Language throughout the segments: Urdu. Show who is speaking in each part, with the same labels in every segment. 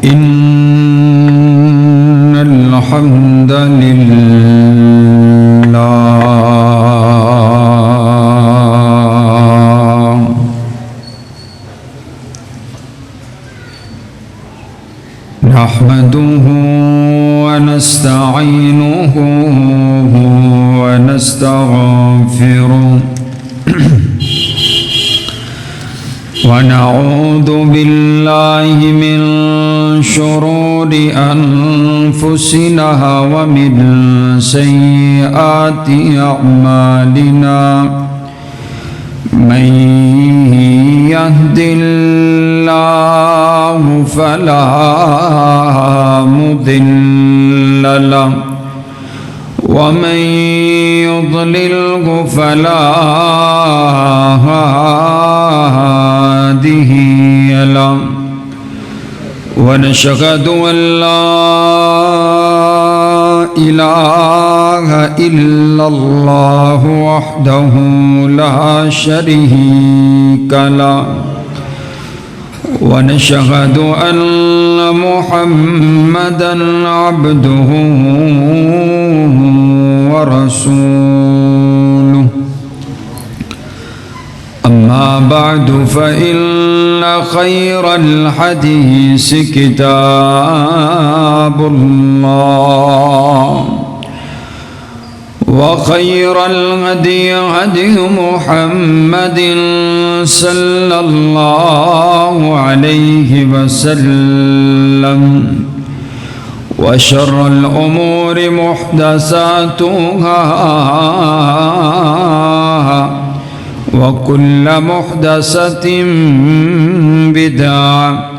Speaker 1: إن الحمد لله نحمده ونستعينه ونستغفره ونعوذ بالله من شرور أنفسنا ومن سيئات أعمالنا من يهد الله فلا مضل له ومن يضلله فلا هادي له ونشهد أن لا إله إلا الله وحده لا شريك له ونشهد أن محمدًا عبده ورسوله أما بعد فإن خير الحديث كتاب الله وخير الهدي هدي محمد صلى الله عليه وسلم وشر الأمور محدثاتها وكل محدثة بدعة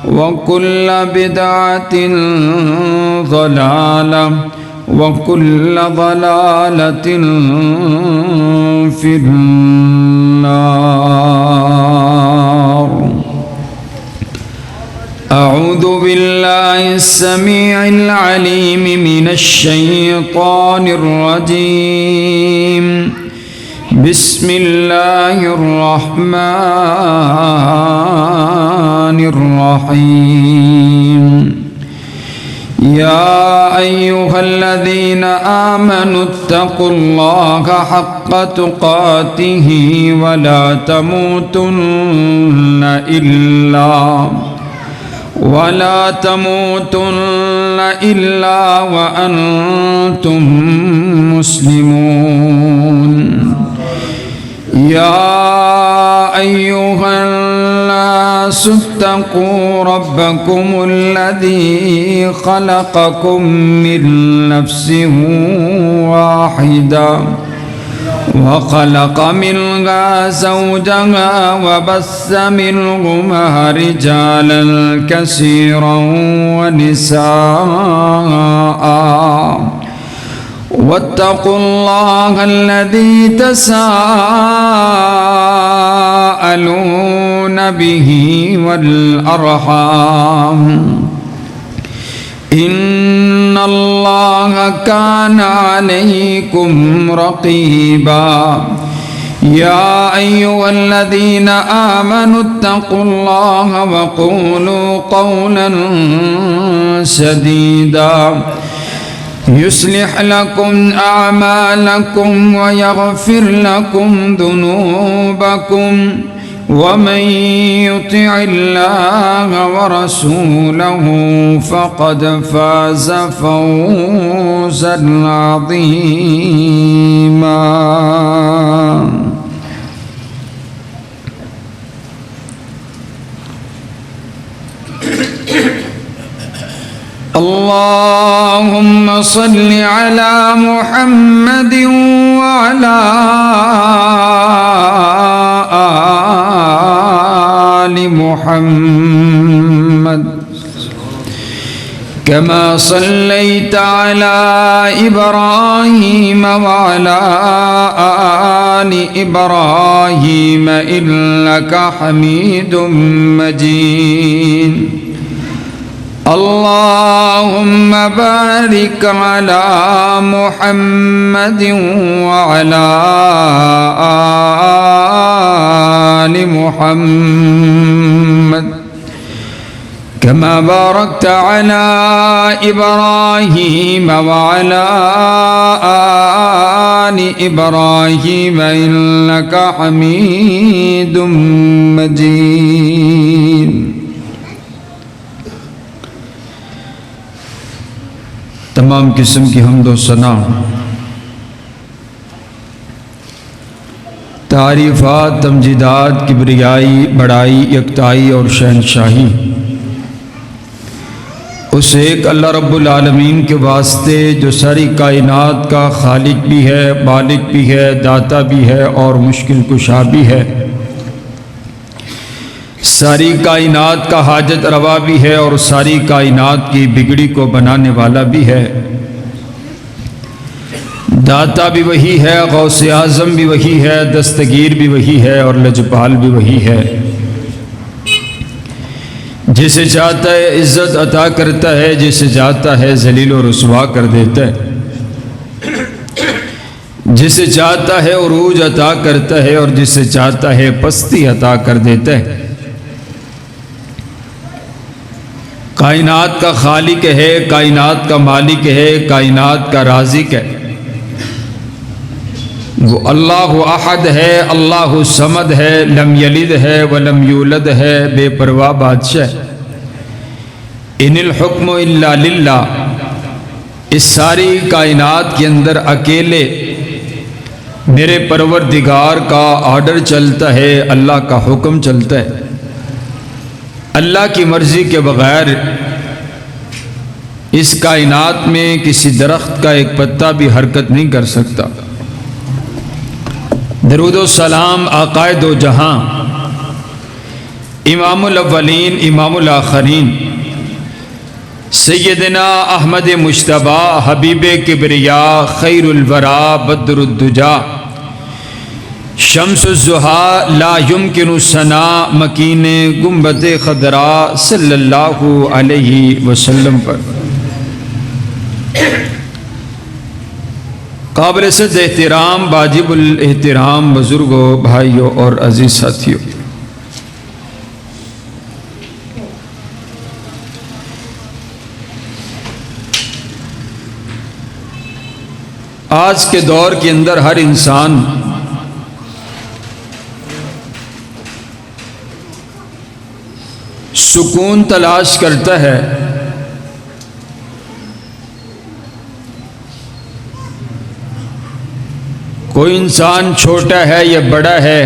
Speaker 1: وكل بدعة ضلالة وكل ضلالة في النار. أعوذ بالله السميع العليم من الشيطان الرجيم. بسم الله الرحمن الرحيم. يا أيها الذين آمنوا اتقوا الله حق تقاته ولا تموتن إلا وأنتم مسلمون. يا أيها الناس اتقوا ربكم الذي خلقكم من نفس واحدة وخلق منها زوجها وبث منهما رجالا كثيرا ونساء واتقوا الله الذي تساءلون به والأرحام إن الله كان عليكم رقيبا. يا أيها الذين آمنوا اتقوا الله وقولوا قولا سديدا يصلح لكم أعمالكم ويغفر لكم ذنوبكم ومن يطع الله ورسوله فقد فاز فوزا عظيما. اللهم صل على محمد وعلى آل محمد كما صليت على إبراهيم وعلى آل إبراهيم إنك حميد مجيد. اللهم بارك على محمد وعلى آل محمد كما باركت على إبراهيم وعلى آل إبراهيم إنك حميد مجيد. تمام قسم کی حمد و ثنا، تعریفات، تمجیدات، کبریائی، بڑائی، یکتائی اور شہنشاہی اس ایک اللہ رب العالمین کے واسطے جو ساری کائنات کا خالق بھی ہے، مالک بھی ہے، داتا بھی ہے اور مشکل کشا بھی ہے، ساری کائنات کا حاجت روا بھی ہے اور ساری کائنات کی بگڑی کو بنانے والا بھی ہے. داتا بھی وہی ہے، غوث اعظم بھی وہی ہے، دستگیر بھی وہی ہے اور لجپال بھی وہی ہے. جسے چاہتا ہے عزت عطا کرتا ہے، جسے چاہتا ہے ذلیل و رسوا کر دیتا ہے، جسے چاہتا ہے عروج عطا کرتا ہے اور جسے چاہتا ہے پستی عطا کر دیتا ہے. کائنات کا خالق ہے، کائنات کا مالک ہے، کائنات کا رازق ہے. وہ اللہ احد ہے، اللہ صمد ہے، لم یلد ہے ولم یولد ہے، بے پرواہ بادشاہ. ان الحکم الا للہ، اس ساری کائنات کے اندر اکیلے میرے پروردگار کا آرڈر چلتا ہے، اللہ کا حکم چلتا ہے. اللہ کی مرضی کے بغیر اس کائنات میں کسی درخت کا ایک پتا بھی حرکت نہیں کر سکتا. درود و سلام آقائے دو جہاں، امام الاولین امام الآخرین، سیدنا احمد مجتبیٰ حبیب کبریا خیر الورا بدر الدجا شمس الضحیٰ لا یمکن ثنا مکین گنبد خضرا صلی اللہ علیہ وسلم پر قابل صد احترام، واجب الاحترام بزرگوں، بھائیوں اور عزیز ساتھیوں، آج کے دور کے اندر ہر انسان سکون تلاش کرتا ہے. کوئی انسان چھوٹا ہے یا بڑا ہے،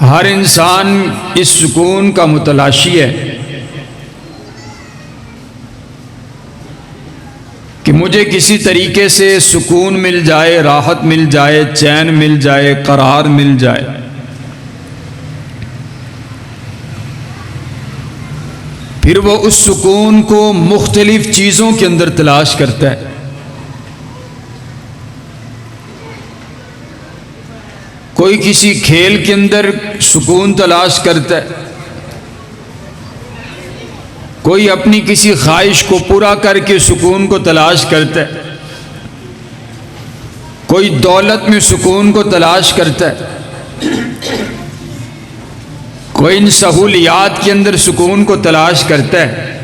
Speaker 1: ہر انسان اس سکون کا متلاشی ہے کہ مجھے کسی طریقے سے سکون مل جائے، راحت مل جائے، چین مل جائے، قرار مل جائے. پھر وہ اس سکون کو مختلف چیزوں کے اندر تلاش کرتا ہے. کوئی کسی کھیل کے اندر سکون تلاش کرتا ہے، کوئی اپنی کسی خواہش کو پورا کر کے سکون کو تلاش کرتا ہے، کوئی دولت میں سکون کو تلاش کرتا ہے، کوئی ان سہولیات کے اندر سکون کو تلاش کرتا ہے.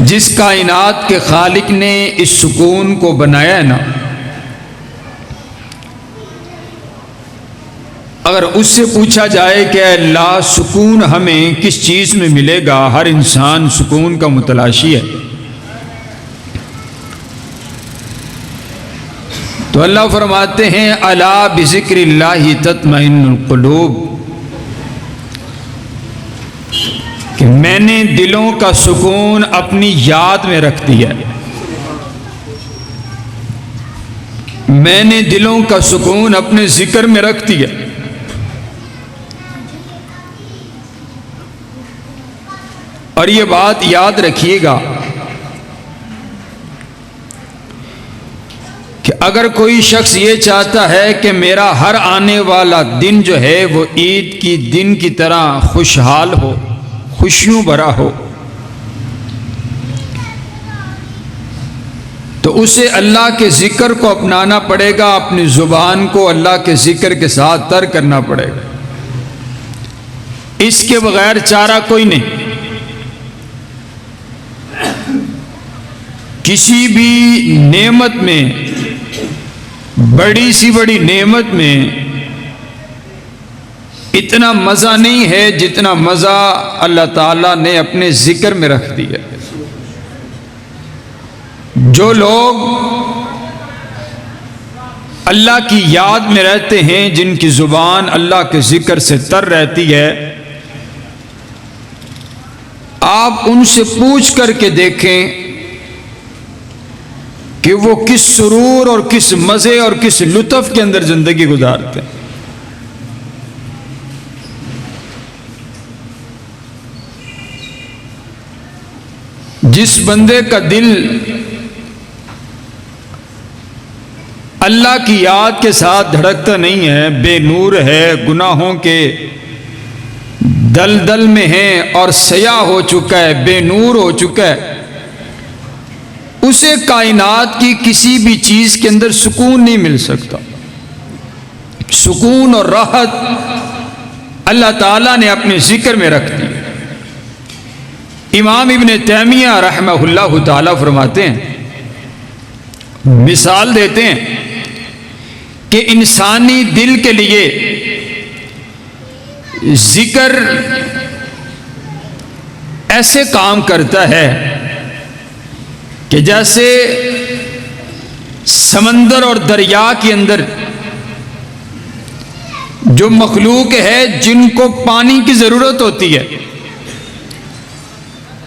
Speaker 1: جس کائنات کے خالق نے اس سکون کو بنایا ہے نا، اگر اس سے پوچھا جائے کہ اے اللہ سکون ہمیں کس چیز میں ملے گا، ہر انسان سکون کا متلاشی ہے. تو اللہ فرماتے ہیں الا بذکر اللہ تطمئن القلوب، کہ میں نے دلوں کا سکون اپنی یاد میں رکھ دیا. میں نے دلوں کا سکون اپنے ذکر میں رکھ دیا. اور یہ بات یاد رکھیے گا کہ اگر کوئی شخص یہ چاہتا ہے کہ میرا ہر آنے والا دن جو ہے وہ عید کی دن کی طرح خوشحال ہو، خوشیوں بھرا ہو، تو اسے اللہ کے ذکر کو اپنانا پڑے گا، اپنی زبان کو اللہ کے ذکر کے ساتھ تر کرنا پڑے گا، اس کے بغیر چارہ کوئی نہیں۔ کسی بھی نعمت میں، بڑی سی بڑی نعمت میں اتنا مزہ نہیں ہے جتنا مزہ اللہ تعالیٰ نے اپنے ذکر میں رکھ دیا۔ جو لوگ اللہ کی یاد میں رہتے ہیں، جن کی زبان اللہ کے ذکر سے تر رہتی ہے، آپ ان سے پوچھ کر کے دیکھیں کہ وہ کس سرور اور کس مزے اور کس لطف کے اندر زندگی گزارتے ہیں۔ جس بندے کا دل اللہ کی یاد کے ساتھ دھڑکتا نہیں ہے، بے نور ہے، گناہوں کے دلدل میں ہے اور سیاہ ہو چکا ہے، بے نور ہو چکا ہے، اسے کائنات کی کسی بھی چیز کے اندر سکون نہیں مل سکتا۔ سکون اور راحت اللہ تعالیٰ نے اپنے ذکر میں رکھ دی۔ امام ابن تیمیہ رحمہ اللہ تعالیٰ فرماتے ہیں، مثال دیتے ہیں کہ انسانی دل کے لیے ذکر ایسے کام کرتا ہے کہ جیسے سمندر اور دریا کے اندر جو مخلوق ہے جن کو پانی کی ضرورت ہوتی ہے،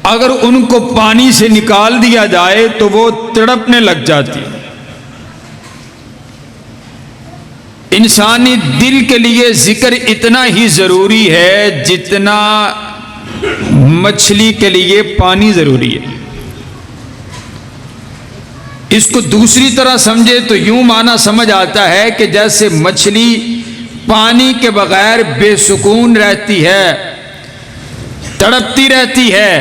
Speaker 1: اگر ان کو پانی سے نکال دیا جائے تو وہ تڑپنے لگ جاتی ہے۔ انسانی دل کے لیے ذکر اتنا ہی ضروری ہے جتنا مچھلی کے لیے پانی ضروری ہے۔ اس کو دوسری طرح سمجھے تو یوں معنی سمجھ آتا ہے کہ جیسے مچھلی پانی کے بغیر بے سکون رہتی ہے، تڑپتی رہتی ہے،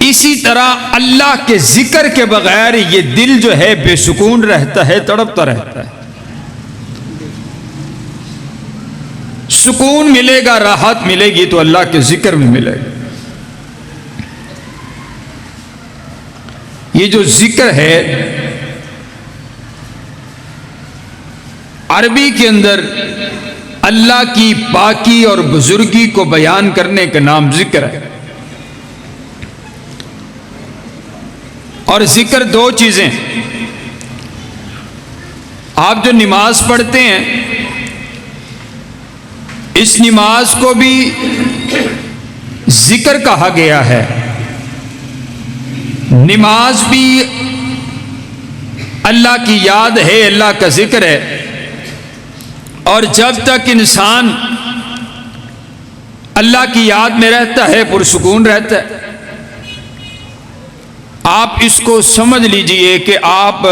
Speaker 1: اسی طرح اللہ کے ذکر کے بغیر یہ دل جو ہے بے سکون رہتا ہے، تڑپتا رہتا ہے۔ سکون ملے گا، راحت ملے گی تو اللہ کے ذکر میں ملے گا۔ یہ جو ذکر ہے عربی کے اندر اللہ کی پاکی اور بزرگی کو بیان کرنے کا نام ذکر ہے۔ اور ذکر دو چیزیں، آپ جو نماز پڑھتے ہیں اس نماز کو بھی ذکر کہا گیا ہے۔ نماز بھی اللہ کی یاد ہے، اللہ کا ذکر ہے، اور جب تک انسان اللہ کی یاد میں رہتا ہے پرسکون رہتا ہے۔ آپ اس کو سمجھ لیجئے کہ آپ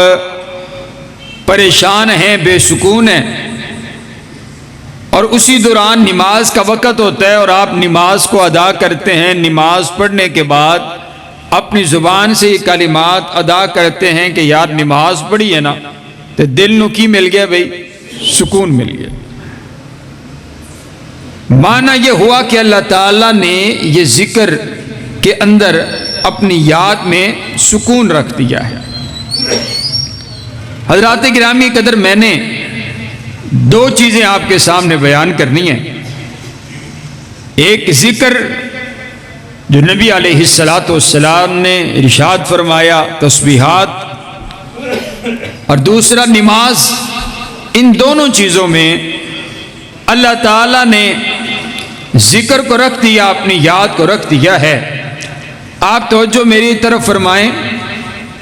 Speaker 1: پریشان ہیں، بے سکون ہیں، اور اسی دوران نماز کا وقت ہوتا ہے اور آپ نماز کو ادا کرتے ہیں۔ نماز پڑھنے کے بعد اپنی زبان سے یہ کلمات ادا کرتے ہیں کہ یار نماز پڑھی ہے نا تو دل نو کی مل گیا، بھئی سکون مل گیا۔ معنی یہ ہوا کہ اللہ تعالیٰ نے یہ ذکر کے اندر اپنی یاد میں سکون رکھ دیا ہے۔ حضرات گرامی قدر، میں نے دو چیزیں آپ کے سامنے بیان کرنی ہیں۔ ایک ذکر جو نبی علیہ السلام نے ارشاد فرمایا، تسبیحات، اور دوسرا نماز۔ ان دونوں چیزوں میں اللہ تعالیٰ نے ذکر کو رکھ دیا، اپنی یاد کو رکھ دیا ہے۔ آپ توجہ میری طرف فرمائیں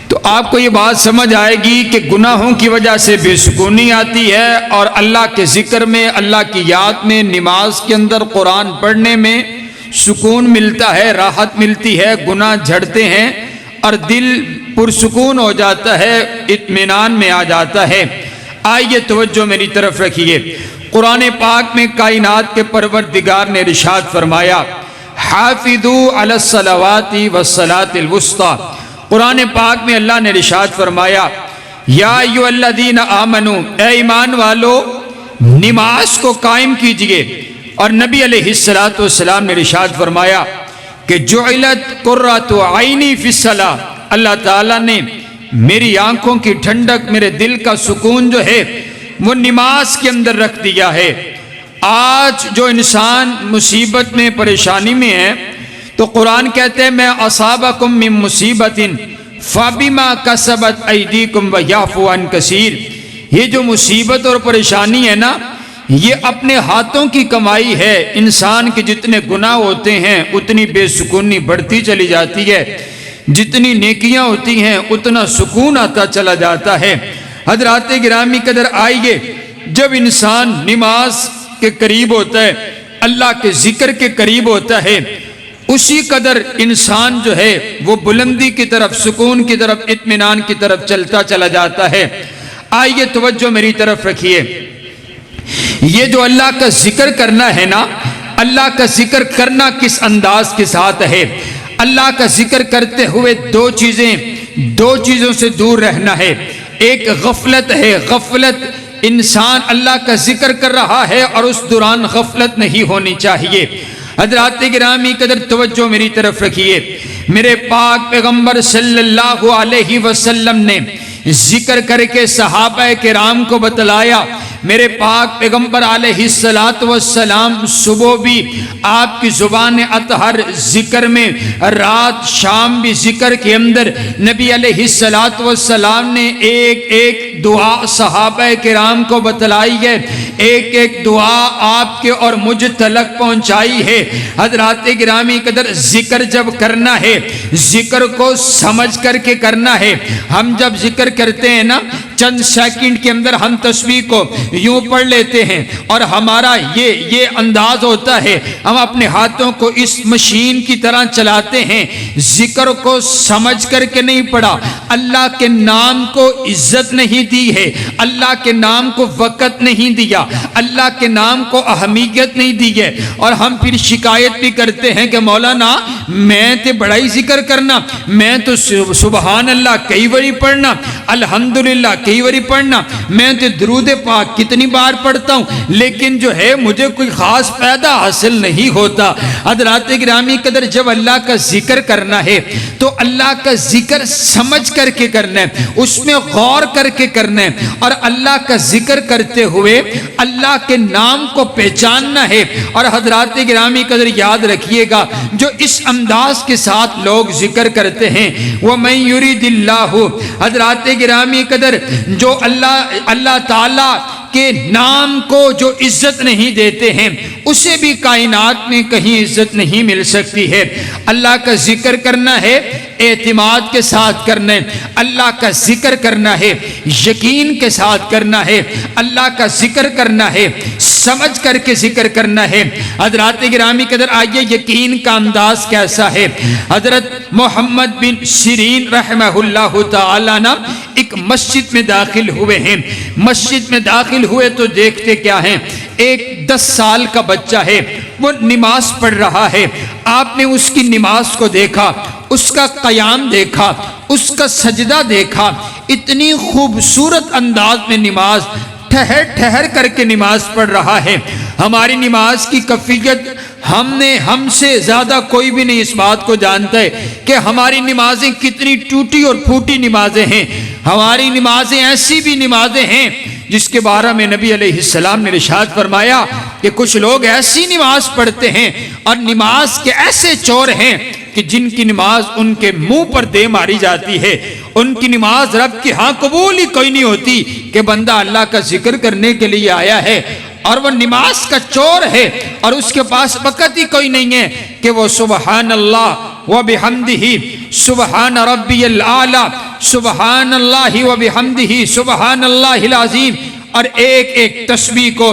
Speaker 1: تو آپ کو یہ بات سمجھ آئے گی کہ گناہوں کی وجہ سے بے سکونی آتی ہے، اور اللہ کے ذکر میں، اللہ کی یاد میں، نماز کے اندر قرآن پڑھنے میں سکون ملتا ہے، راحت ملتی ہے، گناہ جھڑتے ہیں اور دل پرسکون ہو جاتا ہے، اطمینان میں آ جاتا ہے۔ آئیے توجہ میری طرف رکھیے۔ قرآن پاک میں کائنات کے پروردگار نے ارشاد فرمایا، حافظوا علی الصلوات والصلاۃ الوسطی، قرآن پاک میں اللہ نے ارشاد فرمایا یا ایھا الذین آمنو، اے ایمان والو نماز کو قائم کیجئے، اور نبی علیہ السلام نے ارشاد فرمایا کہ جعلت قرۃ عینی فی الصلاۃ، اللہ تعالیٰ نے میری آنکھوں کی ٹھنڈک، میرے دل کا سکون جو ہے وہ نماز کے اندر رکھ دیا ہے۔ آج جو انسان مصیبت میں، پریشانی میں ہے، تو قرآن کہتے ہیں میں اصابکم من مصیبت فبما کسبت ایدیکم ویعفو عن کثیر، یہ جو مصیبت اور پریشانی ہے نا، یہ اپنے ہاتھوں کی کمائی ہے۔ انسان کے جتنے گناہ ہوتے ہیں اتنی بے سکونی بڑھتی چلی جاتی ہے، جتنی نیکیاں ہوتی ہیں اتنا سکون آتا چلا جاتا ہے۔ حضرات گرامی قدر، آئیے جب انسان نماز کے قریب ہوتا ہے، اللہ کے ذکر کے قریب ہوتا ہے، اسی قدر انسان جو ہے وہ بلندی کی طرف، سکون کی طرف، اطمینان کی طرف چلتا چلا جاتا ہے۔ آئیے توجہ میری طرف رکھیے، یہ جو اللہ کا ذکر کرنا ہے نا، اللہ کا ذکر کرنا کس انداز کے ساتھ ہے؟ اللہ کا ذکر کرتے ہوئے دو چیزوں سے دور رہنا ہے۔ ایک غفلت ہے، غفلت، انسان اللہ کا ذکر کر رہا ہے اور اس دوران غفلت نہیں ہونی چاہیے۔ حضرات گرامی قدر توجہ میری طرف رکھیے، میرے پاک پیغمبر صلی اللہ علیہ وسلم نے ذکر کر کے صحابہ کرام کو بتلایا۔ میرے پاک پیغمبر علیہ السلام صبح بھی آپ کی زبان اطہر ذکر میں، رات شام بھی ذکر کے اندر نبی علیہ السلام نے ایک ایک دعا صحابہ کرام کو بتلائی ہے، ایک ایک دعا آپ کے اور مجھ تلک پہنچائی ہے۔ حضرات گرامی قدر، ذکر جب کرنا ہے، ذکر کو سمجھ کر کے کرنا ہے۔ ہم جب ذکر کرتے ہیں نا، چند سیکنڈ کے اندر ہم تسبیح کو یوں پڑھ لیتے ہیں، اور ہمارا یہ انداز ہوتا ہے، ہم اپنے ہاتھوں کو اس مشین کی طرح چلاتے ہیں۔ ذکر کو سمجھ کر کے نہیں پڑھا، اللہ کے نام کو عزت نہیں دی ہے، اللہ کے نام کو وقت نہیں دیا، اللہ کے نام کو اہمیت نہیں دی ہے، اور ہم پھر شکایت بھی کرتے ہیں کہ مولانا میں تے بڑا ہی ذکر کرنا، میں تو سبحان اللہ کئی باری پڑھنا، الحمدللہ کئی باری پڑھنا، میں تے درود پاک کتنی بار پڑھتا ہوں، لیکن جو ہے مجھے کوئی خاص فائدہ حاصل نہیں ہوتا۔ حضرات گرامی قدر، جب اللہ کا ذکر کرنا ہے تو اللہ کا ذکر سمجھ کر کے کرنا ہے، اس میں غور کر کے کرنا ہے، اور اللہ کا ذکر کرتے ہوئے اللہ کے نام کو پہچاننا ہے۔ اور حضرات گرامی قدر یاد رکھیے گا، جو اس انداز کے ساتھ لوگ ذکر کرتے ہیں، وَمَن يُرِدِ اللَّهُ، حضرات گرامی قدر جو اللہ تعالیٰ کے نام کو جو عزت نہیں دیتے ہیں، اسے بھی کائنات میں کہیں عزت نہیں مل سکتی ہے۔ اللہ کا ذکر کرنا ہے، اعتماد کے ساتھ کرنا ہے، اللہ کا ذکر کرنا ہے، یقین کے ساتھ کرنا ہے، اللہ کا ذکر کرنا ہے، سمجھ کر کے ذکر کرنا ہے۔ حضرات گرامی قدر، آئیے یقین کا انداز کیسا ہے۔ حضرت محمد بن سیرین رحمہ اللہ تعالیٰ نا ایک مسجد میں داخل ہوئے ہیں۔ مسجد میں داخل ہوئے تو دیکھتے کیا ہیں، ایک 10 سال کا بچہ ہے، وہ نماز پڑھ رہا ہے۔ آپ نے اس کی نماز کو دیکھا، اس کا قیام دیکھا، اس کا سجدہ دیکھا، اتنی خوبصورت انداز میں نماز ٹھہر ٹھہر کر کے نماز پڑھ رہا ہے۔ ہماری نماز کی کیفیت ہم سے زیادہ کوئی بھی نہیں اس بات کو جانتا ہے کہ ہماری نمازیں کتنی ٹوٹی اور پھوٹی نمازیں ہیں۔ ہماری نمازیں ایسی بھی نمازیں ہیں جس کے بارے میں نبی علیہ السلام نے ارشاد فرمایا کہ کچھ لوگ ایسی نماز پڑھتے ہیں اور نماز کے ایسے چور ہیں کہ جن کی نماز ان کے منہ پر دے ماری جاتی ہے، ان کی نماز رب کی ہاں قبول ہی کوئی نہیں ہوتی کہ بندہ اللہ کا ذکر کرنے کے لیے آیا ہے اور وہ نماز کا چور ہے اور اس کے پاس وقت ہی کوئی نہیں ہے کہ وہ سبحان اللہ وبحمدہ سبحان ربی الاعلی سبحان اللہ وبحمدہ سبحان اللہ العظیم اور ایک ایک تسبیح کو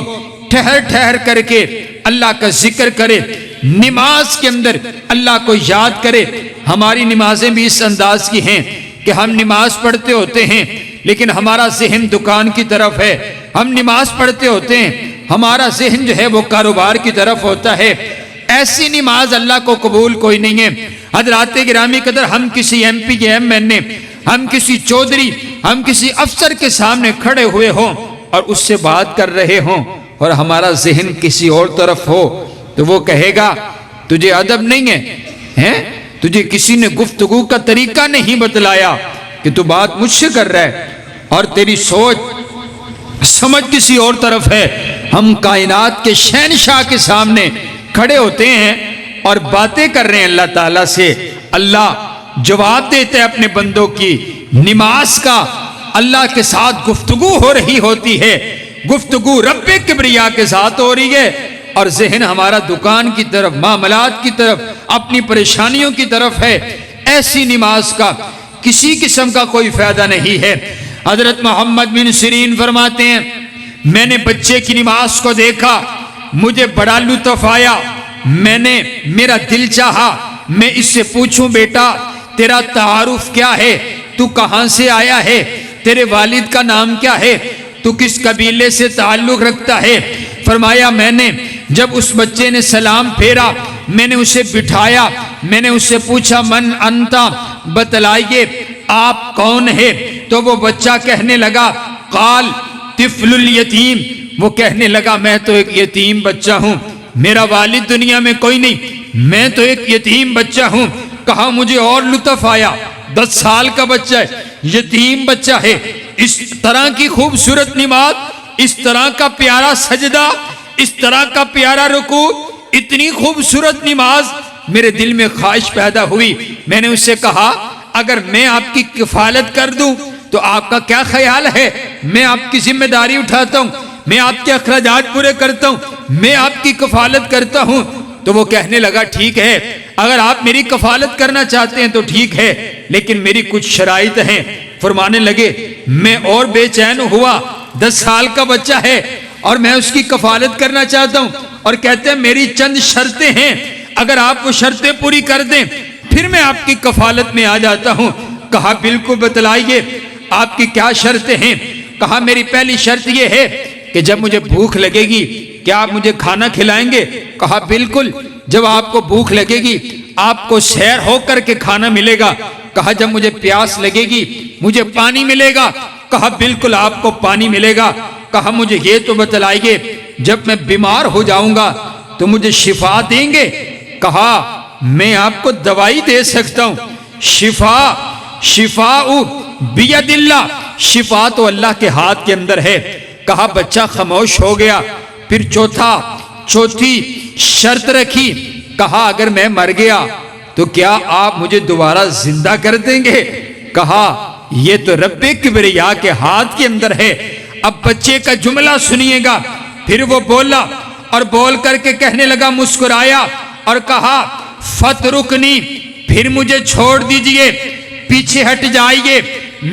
Speaker 1: ٹھہر ٹھہر کر کے اللہ کا ذکر کرے، نماز کے اندر اللہ کو یاد کرے۔ ہماری نمازیں بھی اس انداز کی ہیں کہ ہم نماز پڑھتے ہوتے ہیں لیکن ہمارا ذہن دکان کی طرف ہے، ہم نماز پڑھتے ہوتے ہیں ہمارا ذہن جو ہے وہ کاروبار کی طرف ہوتا ہے۔ ایسی نماز اللہ کو قبول کوئی نہیں ہے۔ حضرات گرامی قدر، ہم کسی ایم پی کے ایم این اے، ہم کسی چودھری، ہم کسی افسر کے سامنے کھڑے ہوئے ہوں اور اس سے بات کر رہے ہوں اور ہمارا ذہن کسی اور طرف ہو تو وہ کہے گا تجھے ادب نہیں ہے، تجھے کسی نے گفتگو کا طریقہ نہیں بتلایا کہ تو بات مجھ سے کر رہا ہے اور تیری سوچ سمجھ کسی اور طرف ہے۔ ہم کائنات کے شہنشاہ کے سامنے کھڑے ہوتے ہیں اور باتیں کر رہے ہیں اللہ تعالیٰ سے۔ اللہ جواب دیتے ہیں اپنے بندوں کی نماز کا، اللہ کے ساتھ گفتگو ہو رہی ہوتی ہے، گفتگو رب کبریا کے ساتھ ہو رہی ہے اور ذہن ہمارا دکان کی طرف، معاملات کی طرف، اپنی پریشانیوں کی طرف ہے۔ ایسی نماز کا کسی قسم کا کوئی فائدہ نہیں ہے۔ حضرت محمد بن سیرین فرماتے ہیں میں نے بچے کی نماز کو دیکھا، مجھے بڑا لطف آیا، میرا دل چاہا میں اس سے پوچھوں بیٹا تیرا تعارف کیا ہے، تو کہاں سے آیا ہے، تیرے والد کا نام کیا ہے، تو کس قبیلے سے تعلق رکھتا ہے۔ فرمایا میں نے جب اس بچے نے سلام پھیرا میں نے اسے بٹھایا، میں نے اس سے پوچھا من انتا، بتلائیے آپ کون ہے، تو وہ بچہ کہنے لگا قال طفل الیتیم، وہ کہنے لگا میں تو ایک یتیم بچہ ہوں، میرا والد دنیا میں کوئی نہیں، میں تو ایک یتیم بچہ ہوں۔ کہا مجھے اور لطف آیا، 10 سال کا بچہ ہے، یتیم بچہ ہے، اس طرح کی خوبصورت نماز، اس طرح کا پیارا سجدہ، اس طرح کا پیارا رکوع، اتنی خوبصورت نماز، میرے دل میں خواہش پیدا ہوئی۔ میں نے اس سے کہا اگر میں آپ کی کفالت کر دوں تو آپ کا کیا خیال ہے؟ میں آپ کی ذمہ داری اٹھاتا ہوں، میں آپ کے اخراجات پورے کرتا ہوں، میں آپ کی کفالت کرتا ہوں۔ تو وہ کہنے لگا ٹھیک ہے، اگر آپ میری کفالت کرنا چاہتے ہیں تو ٹھیک ہے، لیکن میری کچھ شرائط ہیں۔ فرمانے لگے میں اور بے چین ہوا، 10 سال کا بچہ ہے اور میں اس کی کفالت کرنا چاہتا ہوں، اور کہتے ہیں میری چند شرطیں ہیں، اگر آپ وہ شرطیں پوری کر دیں پھر میں آپ کی کفالت میں آ جاتا ہوں۔ کہا بالکل بتلائیے آپ کی کیا شرطیں ہیں۔ کہا میری پہلی شرط یہ ہے کہ جب مجھے بھوک لگے گی کیا آپ مجھے کھانا کھلائیں گے؟ کہا بالکل، جب آپ کو بھوک لگے گی آپ کو سیر ہو کر کے کھانا ملے گا۔ کہا جب مجھے پیاس لگے گی مجھے پانی ملے گا؟ کہا بالکل آپ کو پانی ملے گا۔ کہا مجھے یہ تو بتلائیے جب میں بیمار ہو جاؤں گا تو مجھے شفا دیں گے؟ کہا میں آپ کو دوائی دے سکتا ہوں، شفاء بید اللہ، شفا تو اللہ کے ہاتھ کے اندر ہے۔ کہا بچہ خاموش ہو گیا۔ پھر چوتھی شرط رکھی، کہا اگر میں مر گیا تو کیا آپ مجھے دوبارہ زندہ کر دیں گے؟ کہا یہ تو رب کبریا کے ہاتھ کے اندر ہے۔ اب بچے کا جملہ سنیے گا۔ پھر وہ بولا اور بول کر کے کہنے لگا، مسکرایا اور کہا فترکنی، پھر مجھے چھوڑ دیجئے، پیچھے ہٹ جائیے،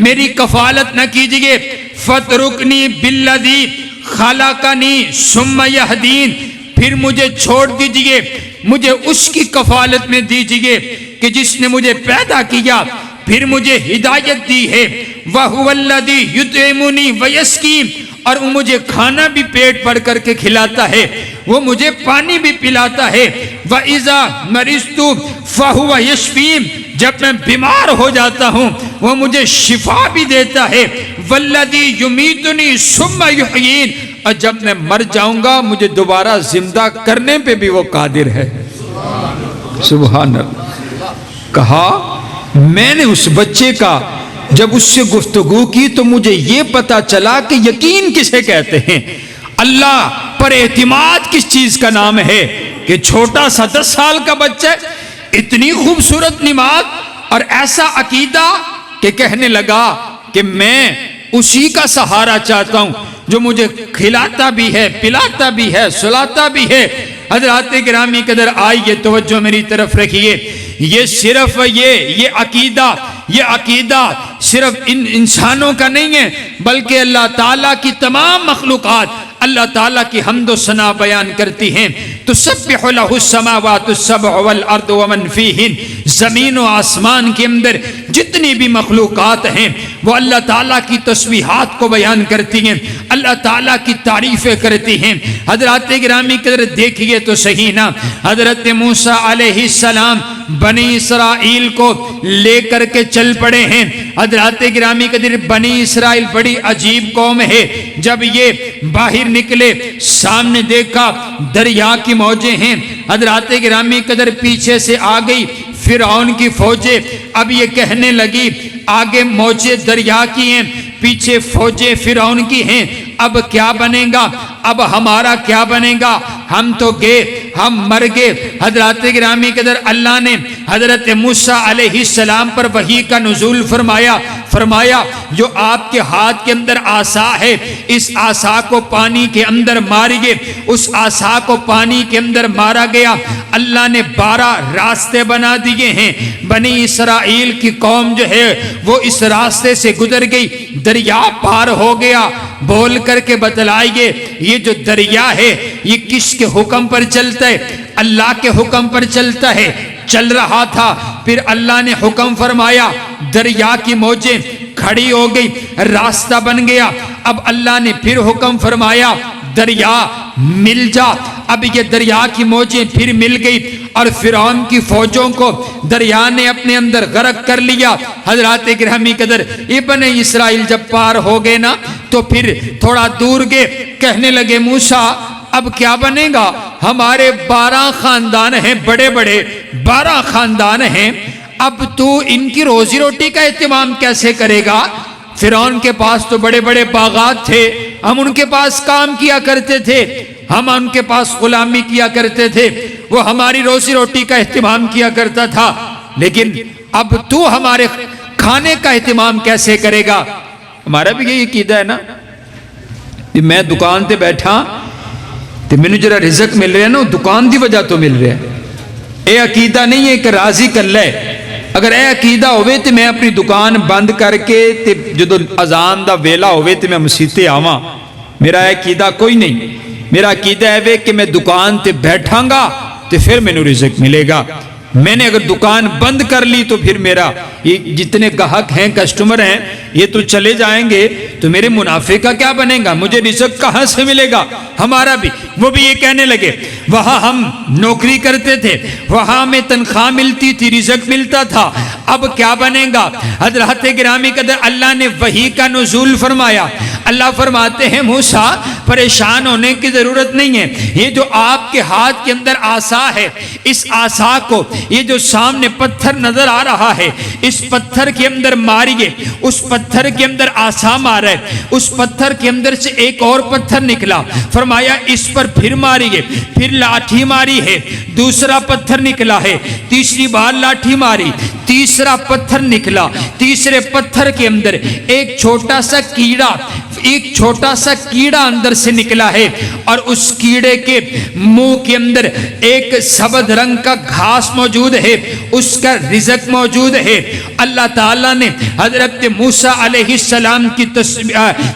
Speaker 1: میری کفالت نہ کیجئے۔ فترکنی بالذی خلقنی ثم یہدین، پھر مجھے چھوڑ دیجئے، مجھے اس کی کفالت میں دیجئے کہ جس نے مجھے پیدا کیا پھر مجھے ہدایت دی ہے۔ وَهُوَ الَّذِي يُطْعِمُنِي وَيَسْقِينِ، اور وہ مجھے کھانا بھی پیٹ بھر کر کے کھلاتا ہے، وہ مجھے پانی بھی پلاتا ہے۔ وَإِذَا مَرِضْتُ فَهُوَ يَشْفِينِ، جب میں بیمار ہو جاتا ہوں وہ مجھے شفا بھی دیتا ہے۔ وَالَّذِي يُمِيتُنِي ثُمَّ يُحْيِينِ، اور جب میں مر جاؤں گا مجھے دوبارہ زندہ کرنے پہ بھی وہ قادر ہے۔ سبحان اللہ۔ کہا میں نے اس بچے کا جب اس سے گفتگو کی تو مجھے یہ پتا چلا کہ یقین کسے کہتے ہیں، اللہ پر اعتماد کس چیز کا نام ہے کہ چھوٹا سا 10 سال کا بچہ اتنی خوبصورت نماز اور ایسا عقیدہ کہ کہنے لگا کہ میں اسی کا سہارا چاہتا ہوں جو مجھے کھلاتا بھی ہے، پلاتا بھی ہے، سلاتا بھی ہے۔ حضرات گرامی قدر آئیے توجہ میری طرف رکھیے، یہ صرف یہ عقیدہ صرف ان انسانوں کا نہیں ہے، بلکہ اللہ تعالیٰ کی تمام مخلوقات اللہ تعالیٰ کی حمد و ثنا بیان کرتی ہیں۔ تسبح لہ السماوات السبع والارض ومن فیہن، زمین و آسمان کے اندر جتنی بھی مخلوقات ہیں وہ اللہ تعالیٰ کی تسبیحات کو بیان کرتی ہیں، اللہ تعالیٰ کی تعریفیں کرتی ہیں۔ حضرات گرامی قدر دیکھیے تو صحیح نا، حضرت موسیٰ علیہ السلام بنی اسرائیل کو لے کر کے چل پڑے ہیں۔ حضرات گرامی قدر بنی اسرائیل بڑی عجیب قوم ہے۔ جب یہ باہر نکلے سامنے دیکھا دریا کی موجیں ہیں، حضرات گرامی قدر پیچھے سے آ گئی فرعون کی فوجیں۔ اب یہ کہنے لگی آگے موجیں دریا کی ہیں، پیچھے فوجیں فرعون کی ہیں، اب کیا بنے گا، اب ہمارا کیا بنے گا، ہم تو گئے، ہم مر گئے۔ حضرات گرامی قدر اللہ نے حضرت موسیٰ علیہ السلام پر وحی کا نزول فرمایا جو آپ کے ہاتھ کے اندر عصا ہے، اس عصا کو پانی کے اندر ماریے۔ اس عصا کو پانی کے اندر مارا گیا، اللہ نے 12 راستے بنا دیے ہیں۔ بنی اسرائیل کی قوم جو ہے وہ اس راستے سے گزر گئی، دریا پار ہو گیا۔ بول کر کے بتلائیے یہ جو دریا ہے یہ کس کے حکم پر چلتا ہے؟ اللہ کے حکم پر چلتا ہے۔ چل رہا تھا، پھر اللہ نے حکم فرمایا، دریا کی موجیں کھڑی ہو گئی، راستہ بن گیا۔ اب اللہ نے پھر حکم فرمایا دریا مل جا، اب یہ دریا کی موجیں پھر مل گئی اور فرعون کی فوجوں کو دریا نے اپنے اندر غرق کر لیا۔ حضرات گرامی قدر ابن اسرائیل جب پار ہو گئے نا تو پھر تھوڑا دور گئے، کہنے لگے موسیٰ اب کیا بنے گا، ہمارے 12 خاندان ہیں، بڑے بڑے 12 خاندان ہیں، اب تو ان کی روزی روٹی کا اہتمام کیسے کرے گا؟ فرعون کے پاس تو بڑے بڑے باغات تھے، ہم ان کے پاس کام کیا کرتے تھے، ہم ان کے پاس غلامی کیا کرتے تھے، وہ ہماری روزی روٹی کا اہتمام کیا کرتا تھا، لیکن اب تو ہمارے کھانے کا اہتمام کیسے کرے گا؟ ہمارا بھی یہی عقیدہ ہے نا، میں دکان تے بیٹھا تو میں نے جرا رزق مل رہا ہے نا، دکان دی وجہ تو مل رہا ہے۔ اے عقیدہ نہیں ہے کہ راضی کر لے، اگر اے عقیدہ ہوئے تو میں اپنی دکان بند کر کے جدو اذان دا ویلا ہوئے تو میں مسیتے آواں، میرا عقیدہ کوئی نہیں۔ میرا عقیدہ ہے کہ میں دکان تے بیٹھاں گا تو پھر میں نے رزق ملے گا، میں نے اگر دکان بند کر لی تو پھر میرا یہ جتنے گاہک ہیں کسٹمر ہیں یہ تو چلے جائیں گے تو میرے منافع کا کیا بنے گا، مجھے رزق کہاں سے ملے گا؟ ہمارا بھی وہ بھی یہ کہنے لگے وہاں ہم نوکری کرتے تھے، وہاں ہمیں تنخواہ ملتی تھی، رزق ملتا تھا، اب کیا بنے گا؟ حضرات گرامی قدر اللہ نے وحی کا نزول فرمایا۔ اللہ فرماتے ہیں موسیٰ پریشان ہونے کی ضرورت نہیں ہے، یہ جو آپ کے ہاتھ کے اندر عصا ہے، اس عصا کو یہ جو سامنے پتھر نظر آ رہا ہے اس پتھر کے اندر ماریے۔ اس پتھر کے اندر عصا مارا ہے، اس پتھر کے اندر سے ایک اور پتھر نکلا، فرمایا اس پر پھر ماریے، پھر لاٹھی ماری ہے، دوسرا پتھر نکلا ہے، تیسری بار لاٹھی ماری، تیسرا پتھر نکلا، تیسرے پتھر کے اندر ایک چھوٹا سا کیڑا اندر سے نکلا ہے، اور اس کیڑے کے منہ کے اندر ایک سبز رنگ کا گھاس موجود ہے، اس کا رزق موجود ہے۔ اللہ تعالیٰ نے حضرت موسیٰ علیہ السلام کی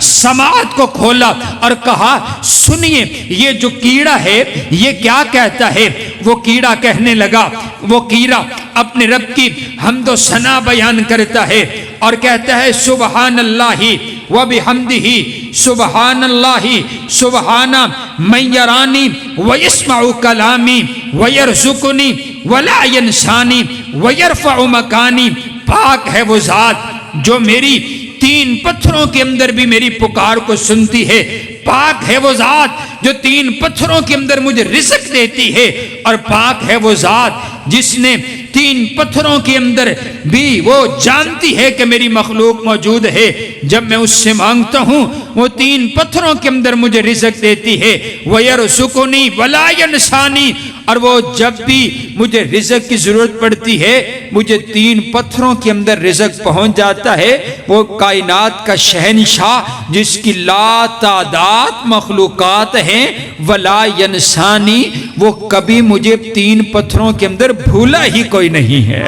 Speaker 1: سماعت کو کھولا اور کہا سنیے یہ جو کیڑا ہے یہ کیا کہتا ہے؟ وہ کیڑا کہنے لگا، وہ کیڑا اپنے رب کی حمد و ثنا بیان کرتا ہے اور کہتا ہے سبحان اللہ وبحمدہ سبحان اللہ سبحان من یرانی ویسمع کلامی ویرزقنی ولا ینسانی ویرفع مکانی۔ پاک ہے وہ ذات جو میری 3 پتھروں کے اندر بھی میری پکار کو سنتی ہے، پاک ہے وہ ذات جو 3 پتھروں کے اندر مجھے رزق دیتی ہے، اور پاک ہے وہ ذات جس نے 3 پتھروں کے اندر بھی وہ جانتی ہے کہ میری مخلوق موجود ہے، جب میں اس سے مانگتا ہوں وہ 3 پتھروں کے اندر مجھے رزق دیتی ہے۔ وَيَرْزُقُنِي وَلَا يَنْسَانِي، اور وہ جب بھی مجھے رزق کی ضرورت پڑتی ہے مجھے 3 پتھروں کے اندر رزق پہنچ جاتا ہے۔ وہ کائنات کا شہنشاہ جس کی لا تعداد مخلوقات ہیں، ولا ینسانی، وہ کبھی مجھے 3 پتھروں کے اندر بھولا ہی کوئی نہیں ہے۔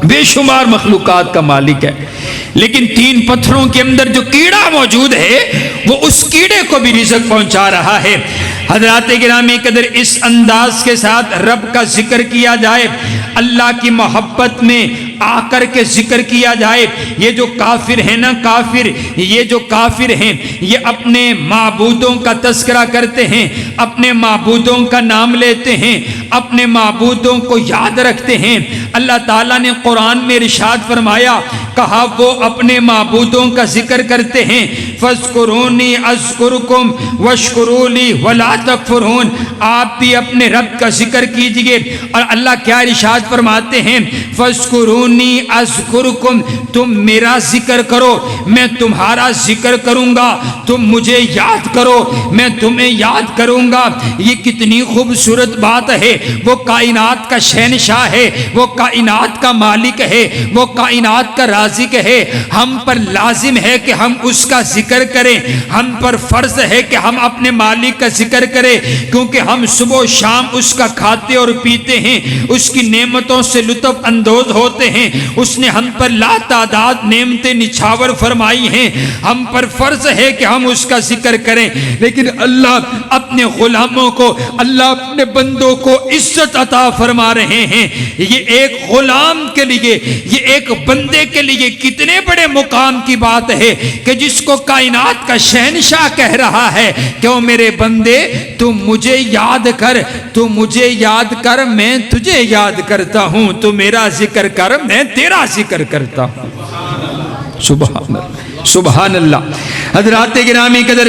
Speaker 1: بے شمار مخلوقات کا مالک ہے، لیکن 3 پتھروں کے اندر جو کیڑا موجود ہے وہ اس کیڑے کو بھی رزق پہنچا رہا ہے۔ حضرات گرامی قدر، اس انداز کے ساتھ رب کا ذکر کیا جائے، اللہ کی محبت میں آ کر کے ذکر کیا جائے۔ یہ جو کافر ہیں نا، یہ جو کافر ہیں، یہ اپنے معبودوں کا تذکرہ کرتے ہیں، اپنے معبودوں کا نام لیتے ہیں، اپنے معبودوں کو یاد رکھتے ہیں۔ اللہ تعالیٰ نے قرآن میں ارشاد فرمایا، کہا وہ اپنے معبودوں کا ذکر کرتے ہیں، فَاذْكُرُونِي أَذْكُرْكُمْ وَاشْكُرُوا لِي وَلَا تَكْفُرُونَ۔ آپ بھی اپنے رب کا ذکر کیجئے۔ اور اللہ کیا ارشاد فرماتے ہیں، فَاذْكُرُونِي أَذْكُرْكُمْ، تم میرا ذکر کرو میں تمہارا ذکر کروں گا، تم مجھے یاد کرو میں تمہیں یاد کروں گا۔ یہ کتنی خوبصورت بات ہے۔ وہ کائنات کا شہنشاہ ہے، وہ کائنات کا مالک ہے، وہ کائنات کا رازق ہے۔ ہم پر لازم ہے کہ ہم اس کا ذکر کریں، ہم پر فرض ہے کہ ہم اپنے مالک کا ذکر کریں، کیونکہ ہم صبح و شام اس کا کھاتے اور پیتے ہیں، اس کی نعمتوں سے لطف اندوز ہوتے ہیں۔ اس نے ہم پر لا تعداد نعمتیں نچھاور فرمائی ہیں، ہم پر فرض ہے کہ ہم اس کا ذکر کریں۔ لیکن اللہ اپنے غلاموں کو، اللہ اپنے بندوں کو عزت عطا فرما رہے ہیں۔ یہ ایک غلام کے لیے، یہ ایک بندے کے لیے کتنے بڑے مقام کی بات ہے کہ جس کو کائنات کا شہنشاہ کہہ رہا ہے کہ او میرے بندے تو مجھے یاد کر، تو مجھے یاد کر میں تجھے یاد کرتا ہوں، تو میرا ذکر کر میں تیرا ذکر کرتا ہوں۔ سبحان اللہ، سبحان اللہ۔ حضرات گرامی قدر،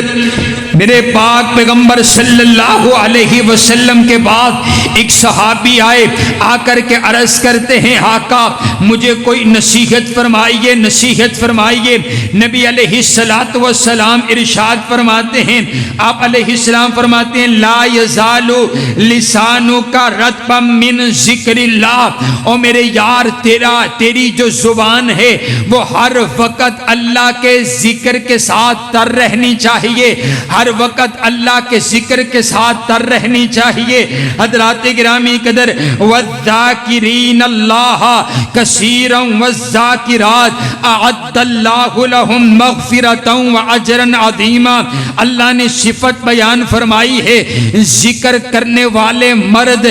Speaker 1: میرے پاک پیغمبر صلی اللہ علیہ وسلم کے بعد ایک صحابی آئے، آ کر کے عرض کرتے ہیں، آقا مجھے کوئی نصیحت فرمائیے، نصیحت فرمائیے۔ نبی علیہ السلام ارشاد فرماتے ہیں، آپ علیہ السلام فرماتے ہیں، لا یزال لسانک رطبا من ذکر اللہ۔ او میرے یار، تیری جو زبان ہے وہ ہر وقت اللہ کے ذکر کے ساتھ تر رہنی چاہیے، ہر وقت اللہ کے ذکر کے ساتھ تر رہنی چاہیے۔ حضرات گرامی قدر، وَالذَّاكِرِينَ اللَّهَ كَثِيرًا وَالذَّاكِرَاتِ أَعَدَّ اللَّهُ لَهُم مَغْفِرَةً وَأَجْرًا عَظِيمًا۔ اللہ نے صفت بیان فرمائی ہے، ذکر کرنے والے مرد،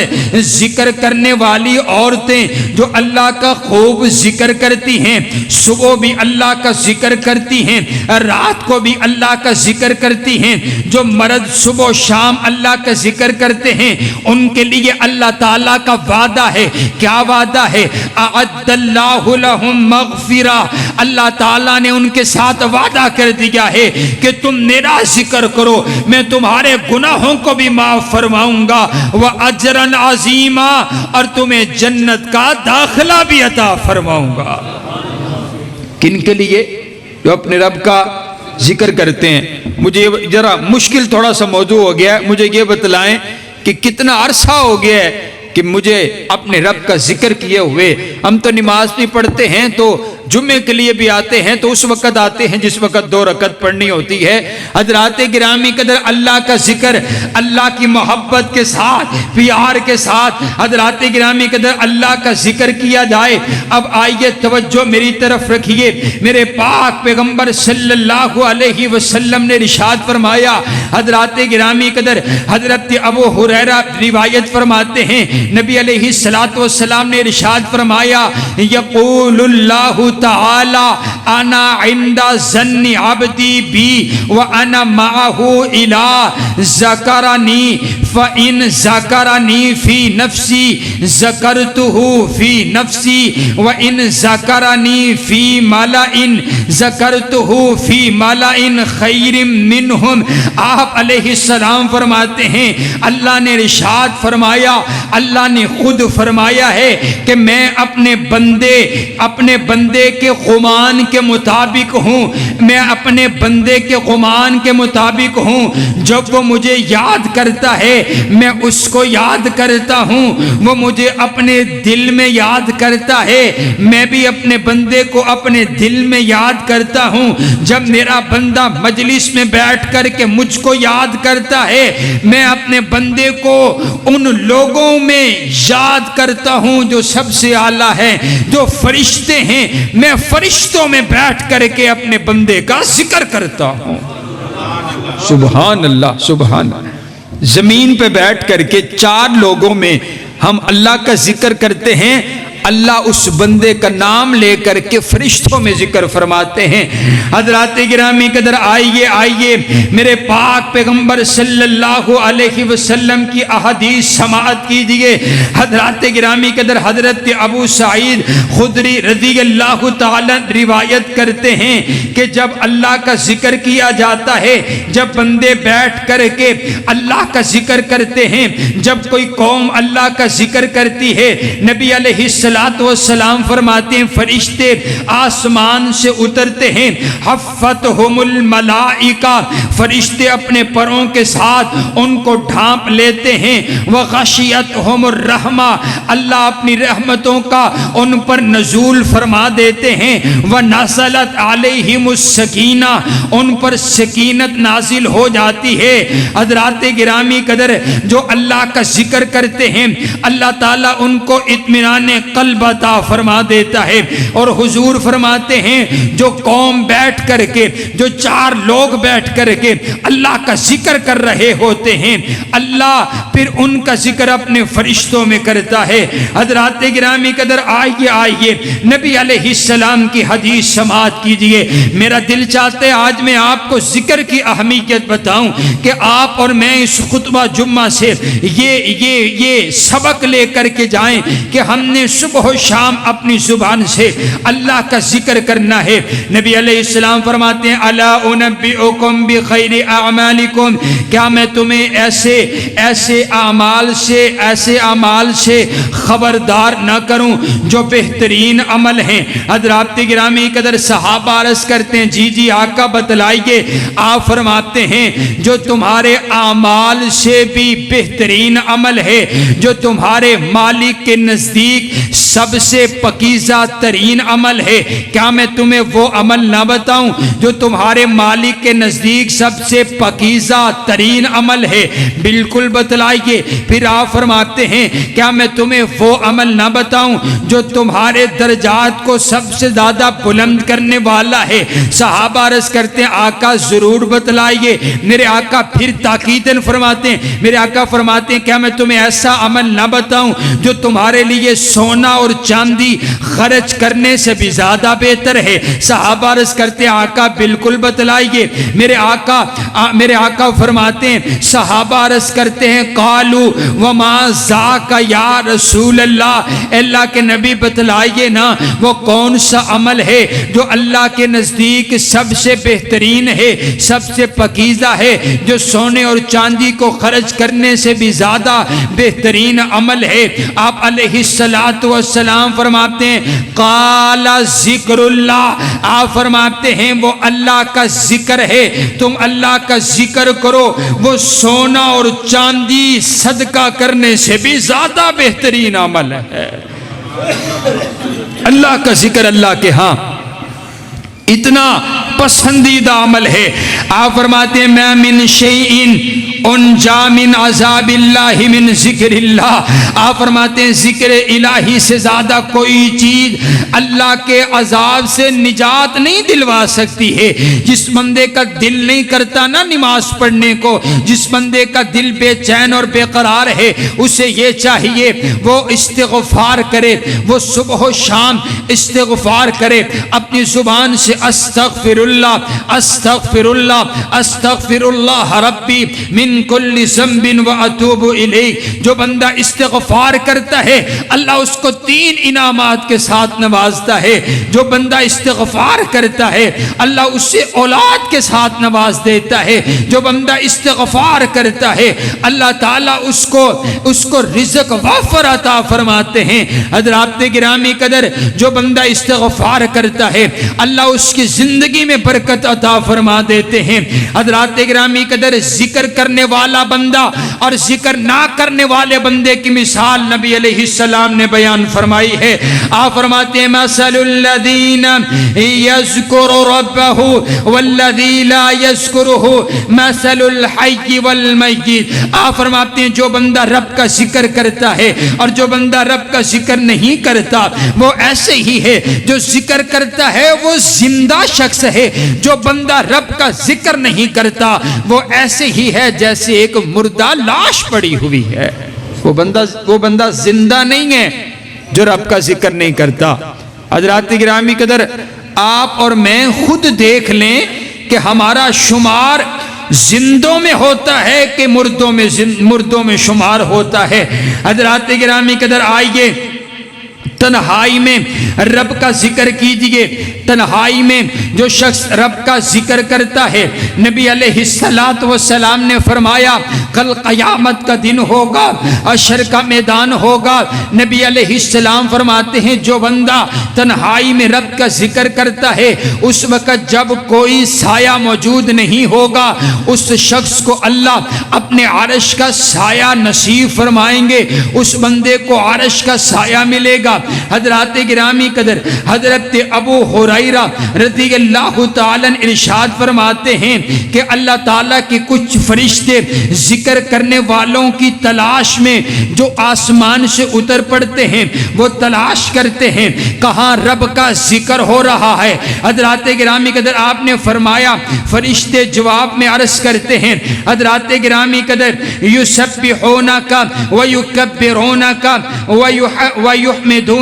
Speaker 1: ذکر کرنے والی عورتیں جو اللہ کا خوب ذکر کرتی ہیں، صبح بھی اللہ کا ذکر کرتی ہیں، رات کو بھی اللہ کا ذکر کرتی ہیں، جو مرد صبح و شام اللہ کا ذکر کرتے ہیں، ان کے لیے اللہ تعالیٰ کا وعدہ ہے۔ کیا وعدہ ہے؟ اعد اللہ لہم مغفرہ، اللہ تعالیٰ نے ان کے ساتھ وعدہ کر دیا ہے کہ تم میرا ذکر کرو میں تمہارے گناہوں کو بھی معاف فرماؤں گا، وَأَجْرًا عَظِيمًا، اور تمہیں جنت کا داخلہ بھی عطا فرماؤں گا۔ کن کے لیے؟ جو اپنے رب کا ذکر کرتے ہیں۔ مجھے ذرا مشکل تھوڑا سا موضوع ہو گیا ہے، مجھے یہ بتلائیں کہ کتنا عرصہ ہو گیا ہے کہ مجھے اپنے رب کا ذکر کیے ہوئے۔ ہم تو نماز بھی پڑھتے ہیں تو جمعے کے لیے بھی آتے ہیں تو اس وقت آتے ہیں جس وقت 2 رکعت پڑھنی ہوتی ہے۔ حضرات گرامی قدر، اللہ کا ذکر اللہ کی محبت کے ساتھ، پیار کے ساتھ حضرات گرامی قدر اللہ کا ذکر کیا جائے۔ اب آئیے توجہ میری طرف رکھیے، میرے پاک پیغمبر صلی اللہ علیہ وسلم نے ارشاد فرمایا، حضرات گرامی قدر حضرت ابو ہریرہ روایت فرماتے ہیں، نبی علیہ السلام نے ارشاد فرمایا، یقول اللہ تعالی انا عند ظن عبدی بی وانا معه الی ذکرنی فان ذکرنی فی نفسی ذکرته فی نفسی وان ذکرنی فی ملأ ذکرته فی ملأ خیر منہم۔ آپ علیہ السلام فرماتے ہیں، اللہ نے ارشاد فرمایا، اللہ نے خود فرمایا ہے کہ میں اپنے بندے کے غمان کے مطابق ہوں، میں اپنے بندے کے غمان کے مطابق ہوں۔ جب وہ مجھے یاد کرتا ہے میں اس کو یاد کرتا ہوں، وہ مجھے اپنے دل میں یاد کرتا ہے، میں بھی اپنے بندے کو اپنے دل میں یاد کرتا ہوں۔ جب میرا بندہ مجلس میں بیٹھ کر کے مجھ کو یاد کرتا ہے، میں اپنے بندے کو ان لوگوں میں یاد کرتا ہوں جو سب سے اعلیٰ ہے، جو فرشتے ہیں۔ میں فرشتوں میں بیٹھ کر کے اپنے بندے کا ذکر کرتا ہوں۔ سبحان اللہ، سبحان اللہ۔ زمین پہ بیٹھ کر کے 4 لوگوں میں ہم اللہ کا ذکر کرتے ہیں، اللہ اس بندے کا نام لے کر کے فرشتوں میں ذکر فرماتے ہیں۔ حضرات گرامی قدر، آئیے آئیے میرے پاک پیغمبر صلی اللہ علیہ وسلم کی احادیث سماعت کیجئے۔ حضرات گرامی قدر، حضرت ابو سعید خدری رضی اللہ تعالی روایت کرتے ہیں کہ جب اللہ کا ذکر کیا جاتا ہے، جب بندے بیٹھ کر کے اللہ کا ذکر کرتے ہیں، جب کوئی قوم اللہ کا ذکر کرتی ہے، نبی علیہ السلام فرماتے ہیں فرشتے آسمان سے اترتے ہیں، حفتہم الملائکہ، فرشتے اپنے پروں کے ساتھ ان کو ڈھانپ لیتے ہیں، وغشیتہم الرحمہ، اللہ اپنی رحمتوں کا ان پر نزول فرما دیتے ہیں، ونزلت علیہم السکینہ، ان پر سکینت نازل ہو جاتی ہے۔ حضرات گرامی قدر، جو اللہ کا ذکر کرتے ہیں اللہ تعالیٰ ان کو اطمینان قلب عطا فرما دیتا ہے۔ اور حضور فرماتے ہیں جو قوم بیٹھ کر کے، جو 4 لوگ بیٹھ کر کے اللہ کا ذکر کر رہے ہوتے ہیں، اللہ پھر ان کا ذکر اپنے فرشتوں میں کرتا ہے۔ حضرات گرامی قدر، آئیے آئیے نبی علیہ السلام کی حدیث سماعت کیجئے۔ میرا دل چاہتا ہے آج میں آپ کو ذکر کی اہمیت بتاؤں کہ آپ اور میں اس خطبہ جمعہ سے یہ سبق لے کر کے جائیں کہ ہم نے صبح و شام اپنی زبان سے اللہ کا ذکر کرنا ہے۔ نبی علیہ السلام فرماتے ہیں الا انبئکم بخیر اعمالکم، کیا میں تمہیں ایسے اعمال سے خبردار نہ کروں جو بہترین عمل ہیں۔ حضرات گرامی قدر، صحابہ عرض کرتے ہیں جی جی آقا بتلائیے۔ آپ فرماتے ہیں جو تمہارے اعمال سے بھی بہترین عمل ہے، جو تمہارے مالک کے نزدیک سب سے پاکیزہ ترین عمل ہے، کیا میں تمہیں وہ عمل نہ بتاؤں جو تمہارے مالک کے نزدیک سب سے پاکیزہ ترین عمل ہے؟ بالکل بتلائیے۔ پھر آپ فرماتے ہیں کیا میں تمہیں وہ عمل نہ بتاؤں جو تمہارے درجات کو سب سے زیادہ بلند کرنے والا ہے؟ صحابہ عرض کرتے ہیں آقا ضرور بتلائیے۔ میرے آقا پھر تاکیداً فرماتے ہیں، میرے آقا فرماتے ہیں کیا میں تمہیں ایسا عمل نہ بتاؤں جو تمہارے لیے سونا اور چاندی خرچ کرنے سے بھی زیادہ بہتر ہے؟ صحابہ عرض کرتے ہیں آقا بالکل بتلائیے۔ میرے آقا فرماتے ہیں، صحابہ عرض کرتے ہیں قالوا وما ذاک یا رسول اللہ، اللہ کے نبی بتلائیے نا وہ کون سا عمل ہے جو اللہ کے نزدیک سب سے بہترین ہے، سب سے پاکیزہ ہے، جو سونے اور چاندی کو خرچ کرنے سے بھی زیادہ بہترین عمل ہے؟ آپ علیہ السلام فرماتے ہیں قال ذکر اللہ، آپ فرماتے ہیں وہ اللہ کا ذکر ہے، تم اللہ کا ذکر کرو، وہ سونا اور چاندی صدقہ کرنے سے بھی زیادہ بہترین عمل ہے۔ اللہ کا ذکر اللہ کے ہاں اتنا پسندیدہ عمل ہے۔ آپ فرماتے ہیں ما من شیء انجا من عذاب اللہ من ذکر اللہ، آپ فرماتے ہیں ذکر الہی سے زیادہ کوئی چیز اللہ کے عذاب سے نجات نہیں دلوا سکتی ہے۔ جس بندے کا دل نہیں کرتا نا نماز پڑھنے کو، جس بندے کا دل بے چین اور بے قرار ہے، اسے یہ چاہیے وہ استغفار کرے، وہ صبح و شام استغفار کرے، اپنی زبان سے استغفر اللہ استغفر اللہ استغفر اللہ ربی من من کل ذنب واتوب الیہ، جو بندہ استغفار کرتا ہے اللہ اس کو 3 انعامات کے ساتھ نوازتا ہے۔ جو بندہ استغفار کرتا ہے اللہ اسے اولاد کے ساتھ نواز دیتا ہے۔ جو بندہ استغفار کرتا ہے اللہ تعالیٰ اس کو رزق وافر عطا فرماتے ہیں۔ حضرات گرامی قدر، جو بندہ استغفار کرتا ہے اللہ اس کی زندگی میں برکت عطا فرما دیتے ہیں۔ حضرات گرامی قدر، ذکر کرنے والا بندہ اور ذکر نہ کرنے والے بندے کی مثال نبی علیہ السلام نے بیان فرمائی ہے۔ آپ فرماتے ہیں مثل الذین یذکر ربہ والذی لا یذکرہ مثل الحی والمیت۔ آپ فرماتے ہیں جو بندہ رب کا ذکر کرتا ہے اور جو بندہ رب کا ذکر نہیں کرتا وہ ایسے ہی ہے، جو ذکر کرتا ہے وہ زندہ شخص ہے، جو بندہ رب کا ذکر نہیں کرتا وہ ایسے ہی ہے جیسے ایک مردہ لاش پڑی ہوئی ہے۔ وہ بندہ زندہ نہیں ہے جو رب کا ذکر نہیں کرتا۔ حضرات گرامی قدر، آپ اور میں خود دیکھ لیں کہ ہمارا شمار زندوں میں ہوتا ہے کہ مردوں میں شمار ہوتا ہے۔ حضرات گرامی قدر، آئیے تنہائی میں رب کا ذکر کیجئے۔ تنہائی میں جو شخص رب کا ذکر کرتا ہے، نبی علیہ السلام نے فرمایا کل قیامت کا دن ہوگا، حشر کا میدان ہوگا۔ نبی علیہ السلام فرماتے ہیں جو بندہ تنہائی میں رب کا ذکر کرتا ہے اس وقت جب کوئی سایہ موجود نہیں ہوگا اس شخص کو اللہ اپنے عرش کا سایہ نصیب فرمائیں گے، اس بندے کو عرش کا سایہ ملے گا۔ حضرات گرامی قدر، حضرت ابو ہریرہ رضی اللہ تعالیٰ ارشاد فرماتے ہیں کہ اللہ تعالیٰ کے کچھ فرشتے ذکر کرنے والوں کی تلاش میں جو آسمان سے اتر پڑتے ہیں وہ تلاش کرتے ہیں کہاں رب کا ذکر ہو رہا ہے۔ حضرات گرامی قدر، آپ نے فرمایا فرشتے جواب میں عرض کرتے ہیں حضرات گرامی قدر یسبحونک ویکبرونک ویحمدونک۔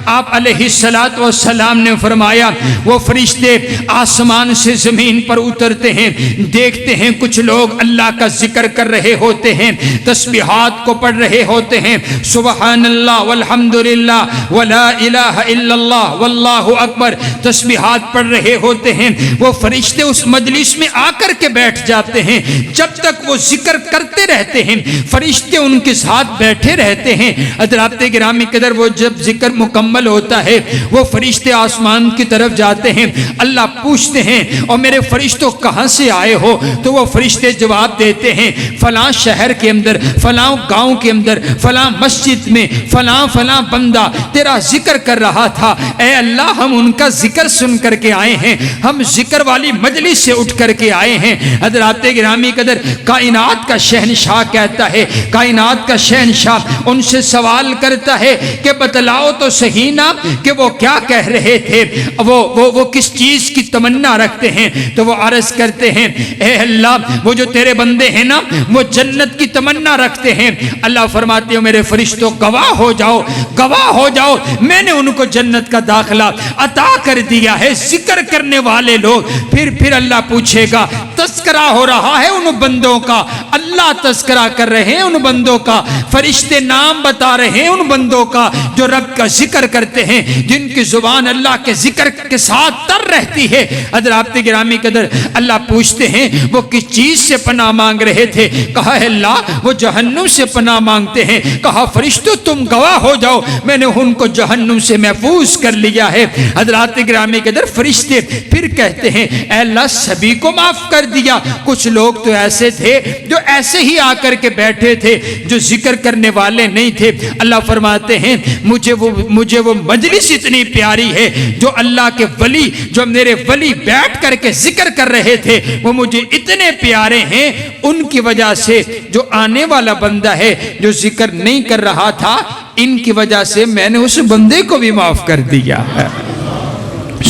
Speaker 1: آپ علیہ السلام نے فرمایا وہ فرشتے آسمان سے زمین پر اترتے ہیں، دیکھتے ہیں کچھ لوگ اللہ کا ذکر کر رہے ہوتے ہیں، تسبیحات کو پڑھ رہے ہوتے ہیں، سبحان اللہ والحمدللہ ولا الہ الا اللہ واللہ اکبر تسبیحات پڑھ رہے ہوتے ہیں۔ وہ فرشتے اس مجلس میں آ کر کے بیٹھ جاتے ہیں، جب تک وہ ذکر کرتے رہتے ہیں فرشتے ان کے ساتھ بیٹھے رہتے ہیں۔ حضرات گرامی قدر، وہ جب ذکر مکمل ہوتا ہے وہ فرشتے آسمان کی طرف جاتے ہیں، اللہ پوچھتے ہیں اور میرے فرشتوں کہاں سے آئے ہو؟ تو وہ فرشتے جواب دیتے ہیں فلاں شہر کے اندر، فلاں گاؤں کے اندر، فلاں مسجد میں فلاں بندہ تیرا ذکر کر رہا تھا، اے اللہ ہم ان کا ذکر سن کر کے آئے ہیں، ہم ذکر والی مجلس سے اٹھ کر کے آئے ہیں۔ حضرات گرامی قدر، کائنات کا شہنشاہ کہتا ہے، کائنات کا شہنشاہ ان سے سوال کرتا ہے کہ بتلاؤ تو صحیح نا کہ وہ کیا کہہ رہے تھے، وہ کس چیز کی تمنا رکھتے ہیں؟ تو وہ عرض کرتے ہیں اے اللہ وہ جو تیرے بندے ہیں نا وہ جنت کی تمنا رکھتے ہیں۔ اللہ فرماتے ہیں میرے فرشتوں گواہ ہو جاؤ، گواہ ہو جاؤ، میں نے ان کو جنت کا داخلہ عطا کر دیا ہے۔ ذکر کرنے والے لوگ، پھر اللہ پوچھے گا، تذکرہ ہو رہا ہے ان بندوں کا، اللہ تذکرہ کر رہے ہیں ان بندوں کا، فرشتے نام بتا رہے ہیں ان بندوں کا جو رب کا ذکر کرتے ہیں، جن کی زبان اللہ کے ذکر کے ساتھ تر رہتی ہے۔ حضرات گرامی قدر، اللہ پوچھتے ہیں وہ کس چیز سے پناہ مانگ رہے تھے؟ کہا ہے اللہ وہ جہنم سے پناہ مانگتے ہیں۔ کہا فرشتوں تم گواہ ہو جاؤ، میں نے ان کو جہنم سے محفوظ کر لیا ہے۔ حضرات گرامی قدر، فرشتے پھر کہتے ہیں اے اللہ سبھی کو معاف کر دیا، کچھ لوگ تو ایسے تھے جو ایسے ہی آ کر کے بیٹھے تھے جو ذکر کرنے والے نہیں تھے۔ اللہ فرماتے ہیں مجھے وہ مجلس اتنی پیاری ہے جو اللہ کے ولی، جو میرے ولی بیٹھ کر کے ذکر کر رہے تھے وہ مجھے اتنے پیارے ہیں، ان کی وجہ سے جو آنے والا بندہ ہے جو ذکر نہیں کر رہا تھا ان کی وجہ سے میں نے اس بندے کو بھی معاف کر دیا ہے۔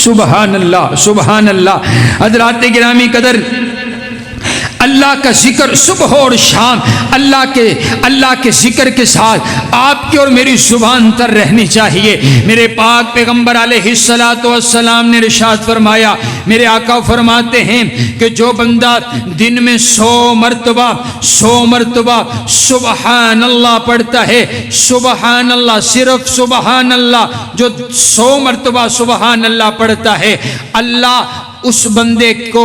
Speaker 1: سبحان اللہ، سبحان اللہ۔ حضرات گرامی قدر، اللہ کا ذکر صبح اور شام اللہ کے ذکر کے ساتھ آپ کی اور میری زبان تر رہنی چاہیے۔ میرے پاک پیغمبر علیہ الصلوۃ والسلام نے ارشاد فرمایا، میرے آقا فرماتے ہیں کہ جو بندہ دن میں 100 مرتبہ سبحان اللہ پڑھتا ہے، سبحان اللہ، صرف سبحان اللہ، جو 100 مرتبہ سبحان اللہ پڑھتا ہے، اللہ اس بندے کو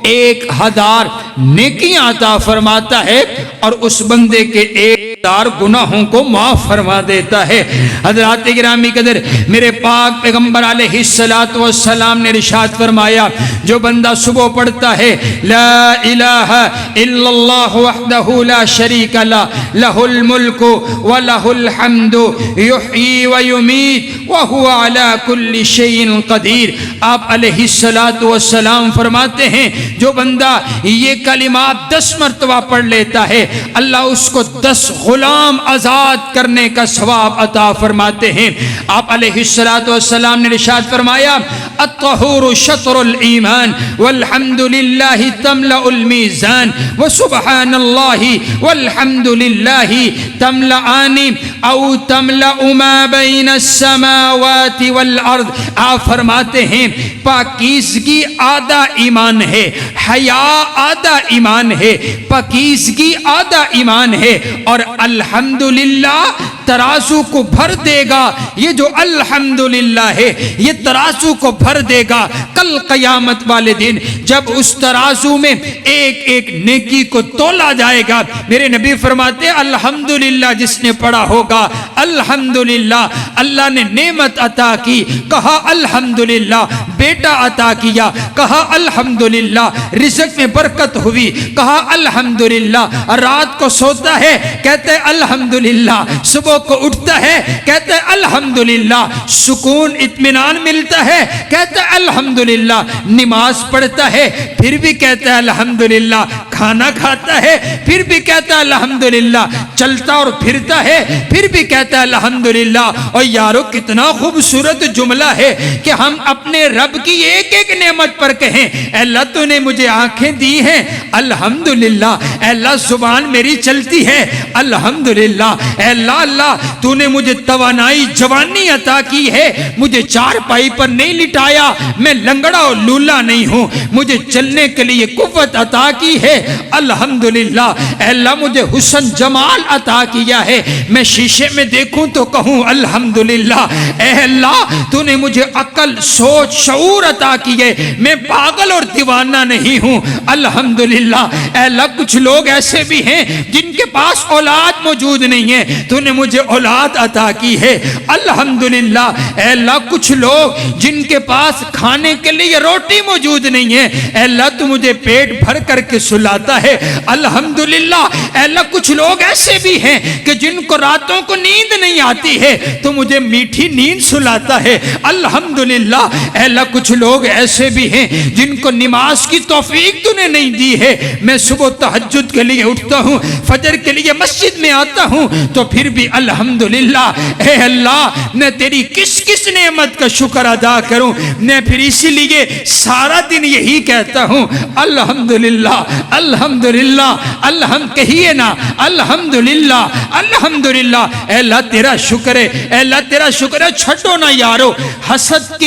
Speaker 1: 1000 نیکیاں عطا فرماتا ہے اور اس بندے کے 1000 گناہوں کو معاف فرما دیتا ہے۔ حضرات گرامی قدر، میرے پاک پیغمبر علیہ الصلوۃ والسلام نے ارشاد فرمایا، جو بندہ صبح پڑھتا ہے لا الہ الا اللہ وحدہ لا شریک لہ لہ الملک ولہ الحمد یحیی ویمیت وہو علی کل شیء قدیر، آپ علیہ الصلوۃ والسلام فرماتے ہیں جو بندہ یہ کلمات 10 مرتبہ پڑھ لیتا ہے، اللہ اس کو 10 غلام آزاد کرنے کا ثواب عطا فرماتے ہیں۔ آپ علیہ الصلوۃ والسلام نے ارشاد فرمایا، الطہور شطر الایمان والحمد للہ تملأ المیزان وسبحان اللہ والحمد للہ تملأان او تملأ ما بین السماوات والارض۔ آپ فرماتے ہیں پاکیزگی آدھا ایمان ہے، حیا آدھا ایمان ہے، پاکیزگی آدھا ایمان ہے، اور الحمدللہ ترازو کو بھر دے گا۔ یہ جو الحمدللہ ہے یہ ترازو کو بھر دے گا کل قیامت والے دن، جب اس ترازو میں ایک ایک نیکی کو تولا جائے گا۔ میرے نبی فرماتے ہیں الحمدللہ جس نے پڑھا ہوگا الحمدللہ، اللہ نے نعمت عطا کی، کہا الحمدللہ، بیٹا عطا کیا، کہا الحمدللہ، رزق میں برکت ہوئی، کہا الحمدللہ، رات کو سوتا ہے کہتے الحمدللہ، صبح کو اٹھتا ہے کہتے الحمدللہ، سکون اطمینان ملتا ہے کہتے الحمدللہ، نماز پڑھتا ہے پھر بھی کہتا الحمدللہ، کھانا کھاتا ہے پھر بھی کہتا الحمدللہ، چلتا اور پھرتا ہے پھر بھی کہتا الحمدللہ۔ اور یارو کتنا خوبصورت جملہ ہے کہ ہم اپنے رب کی ایک ایک نعمت پر کہیں، اے اللہ تو نے مجھے آنکھیں دی ہیں الحمدللہ، اے اللہ زبان میری چلتی ہے الحمدللہ، اے اللہ اللہ تو نے مجھے توانائی جوانی عطا کی ہے، مجھے چارپائی پر نہیں لٹایا، میں لنگڑا اور لولا نہیں ہوں، مجھے چلنے کے لیے قوت عطا کی ہے الحمدللہ، اے اللہ مجھے حسن جمال عطا کیا ہے، میں شیشے میں دیکھوں تو کہوں الحمدللہ، اے اللہ تو نے مجھے عقل، سوچ، شعور عطا کی ہے، میں پاگل اور دیوانہ نہیں ہوں الحمدللہ۔ اے اللہ کچھ لوگ ایسے بھی ہیں جن کے پاس اولاد موجود نہیں ہے، تو نے مجھے اولاد عطا کی ہے الحمدللہ۔ اے اللہ کچھ لوگ جن کے پاس کھانے کے لیے روٹی موجود نہیں ہے، اے اللہ تو مجھے پیٹ بھر کر کے سلاتا ہے الحمدللہ۔ اے اللہ کچھ لوگ ایسے بھی ہیں کہ جن کو راتوں کو نیند نہیں آتی ہے تو مجھے میٹھی نیند سلاتا ہے الحمدللہ۔ اے اللہ کچھ لوگ ایسے بھی ہیں جن کو نماز کی توفیق تو نے نہیں دی ہے، میں صبح تہجد کے لیے اٹھتا ہوں، فجر کے لیے مسجد میں آتا ہوں تو پھر بھی الحمدللہ۔ اے اللہ میں تیری کس کس نعمت کا شکر ادا کروں، میں پھر اسی لیے سارا دن یہی کہتا ہوں الحمدللہ الحمدللہ الحمد، کہیے نا الحمدللہ الحمدللہ۔ اے اللہ تیرا شکر ہے، اے اللہ تیرا شکر ہے۔ چھٹو نا یارو حسد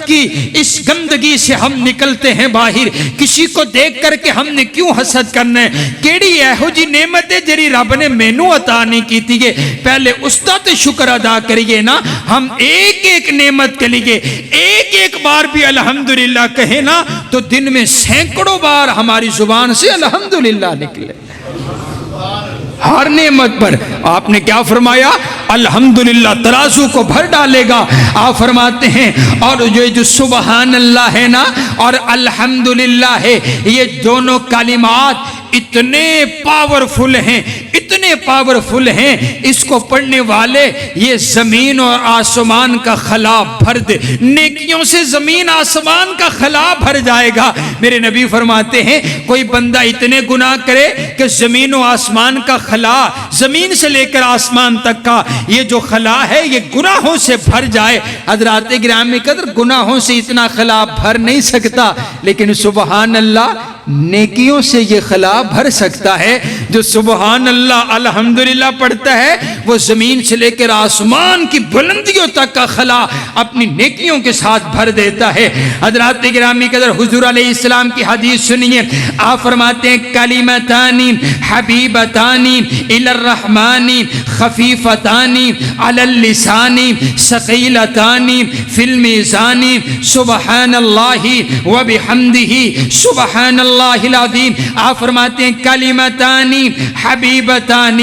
Speaker 1: کی اس گندگی سے ہم نکلتے ہیں باہر، کسی کو دیکھ کر کے ہم نے کیوں حسد کرنا ہے؟ کیڑی ایہو جی نعمت ہے جری رب نے مینوں عطا نہیں کیتی ہے، پہلے اس دا تے شکر ادا کریے نا۔ ہم ایک ایک نعمت کے لیے ایک ایک بار بھی الحمدللہ کہیں نا تو دن میں سینکڑوں بار ہماری زبان سے الحمدللہ نکلے۔ ہر نعمت پر آپ نے کیا فرمایا؟ الحمدللہ ترازو کو بھر ڈالے گا۔ آپ فرماتے ہیں اور جو سبحان اللہ ہے نا اور الحمدللہ ہے، یہ دونوں کلمات اتنے پاورفل ہیں، اتنے اتنے پاورفل ہیں، اس کو پڑھنے والے یہ زمین اور آسمان کا خلا بھر دے، نیکیوں سے زمین آسمان کا خلا بھر جائے گا۔ میرے نبی فرماتے ہیں کوئی بندہ اتنے گناہ کرے کہ زمین و آسمان کا خلا، زمین سے لے کر آسمان تک کا یہ جو خلا ہے یہ گناہوں سے بھر جائے۔ حضرات گرامی قدر، گناہوں سے اتنا خلا بھر نہیں سکتا، لیکن سبحان اللہ نیکیوں سے یہ خلا بھر سکتا ہے۔ جو سبحان اللہ الحمدللہ پڑھتا ہے وہ زمین سے لے کر آسمان کی بلندیوں تک کا خلا اپنی نیکیوں کے ساتھ بھر دیتا ہے۔ حضرات گرامی قدر، حضور علیہ السلام کی حدیث سنیے، آپ فرماتے ہیں کلمتان حبیبتان الی الرحمن خفیفتان علی اللسان ثقیلتان فی المیزان سبحان اللہ وبحمدہ سبحان اللہ العظیم۔ آپ فرماتے ہیں کلمتان حبیبتان،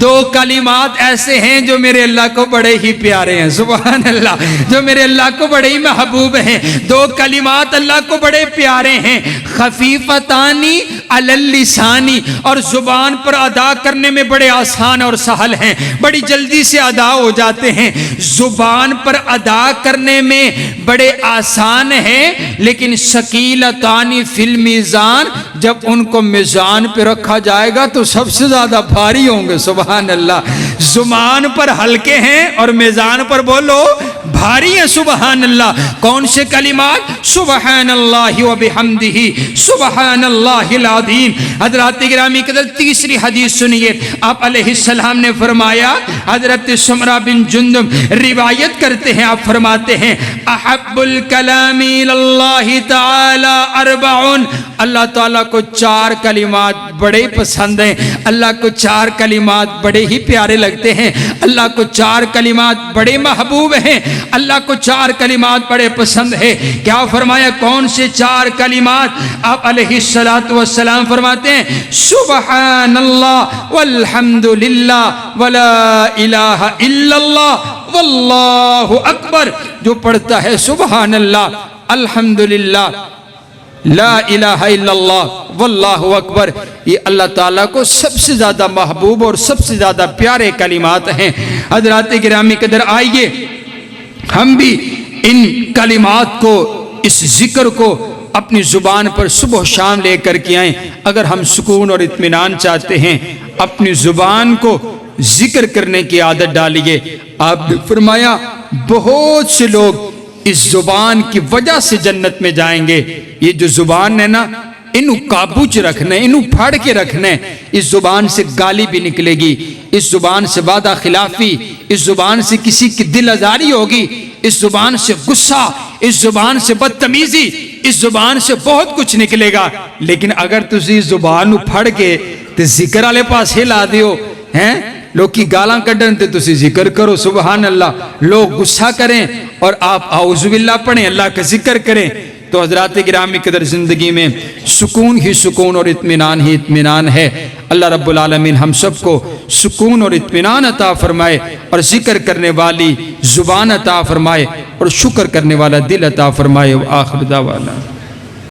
Speaker 1: دو کلمات ایسے ہیں جو میرے اللہ کو بڑے ہی پیارے ہیں، سبحان اللہ، جو میرے اللہ کو بڑے ہی محبوب ہیں۔ دو کلمات اللہ کو بڑے پیارے ہیں، خفیفتان علی اللسان، اور زبان پر ادا کرنے میں بڑے آسان اور سہل ہیں، بڑی جلدی سے ادا ہو جاتے ہیں۔ زبان پر ادا کرنے میں بڑے آسان ہیں، لیکن ثقیلتان فی المیزان، جب ان کو میزان پہ رکھا جائے گا تو سب سے زیادہ بھاری ہوں گے، سبحان اللہ۔ زبان پر ہلکے ہیں اور میزان پر بولو بھاری ہیں، سبحان اللہ۔ کون سے کلمات؟ سبحان اللہ وبحمدہ سبحان اللہ العظیم۔ حضرات گرامی قدر، تیسری حدیث سنیے، آپ علیہ السلام نے فرمایا، حضرت سمرہ بن جندب روایت کرتے ہیں، آپ فرماتے ہیں احب الکلام اللہ تعالی اربع، اللہ تعالیٰ کو چار کلمات بڑے پسند ہیں، اللہ کو چار کلمات بڑے ہی پیارے لگتے ہیں، اللہ کو چار کلمات بڑے محبوب ہیں، اللہ کو چار کلمات بڑے پسند ہے۔ کیا فرمایا؟ کون سے چار کلمات؟ آپ علیہ السلام فرماتے ہیں سبحان اللہ والحمد للہ ولا الہ الا اللہ واللہ اکبر۔ جو پڑھتا ہے سبحان اللہ الحمدللہ لا الہ الا اللہ واللہ اکبر، یہ اللہ تعالیٰ کو سب سے زیادہ محبوب اور سب سے زیادہ پیارے کلمات ہیں۔ حضرات گرامی قدر، آئیے ہم بھی ان کلمات کو، اس ذکر کو اپنی زبان پر صبح و شام لے کر کے آئیں۔ اگر ہم سکون اور اطمینان چاہتے ہیں، اپنی زبان کو ذکر کرنے کی عادت ڈالیے۔ آپ نے فرمایا بہت سے لوگ اس زبان کی وجہ سے جنت میں جائیں گے۔ یہ جو زبان ہے نا، انہوں قابو چ رکھنا ہے، انہوں پھاڑ کے رکھنا ہے۔ اس زبان سے گالی بھی نکلے گی، اس زبان سے وعدہ خلافی، اس زبان سے کسی کی دل آزاری ہوگی، اس زبان سے غصہ، اس زبان سے بدتمیزی، اس زبان سے بہت کچھ نکلے گا۔ لیکن اگر تسی زبان پھڑ کے تے ذکر والے پاس ہلا دیو ہیں، لوگ کی گالاں کڈن تے تسی ذکر کرو سبحان اللہ، لوگ غصہ کریں اور آپ اعوذ باللہ پڑھیں، اللہ کا ذکر کریں، تو حضرات گرامی قدر زندگی میں سکون ہی سکون اور اطمینان ہی اطمینان ہے۔ اللہ رب العالمین ہم سب کو سکون اور اطمینان عطا فرمائے، اور ذکر کرنے والی زبان عطا فرمائے، اور شکر کرنے والا دل عطا فرمائے۔ وآخر دعوانا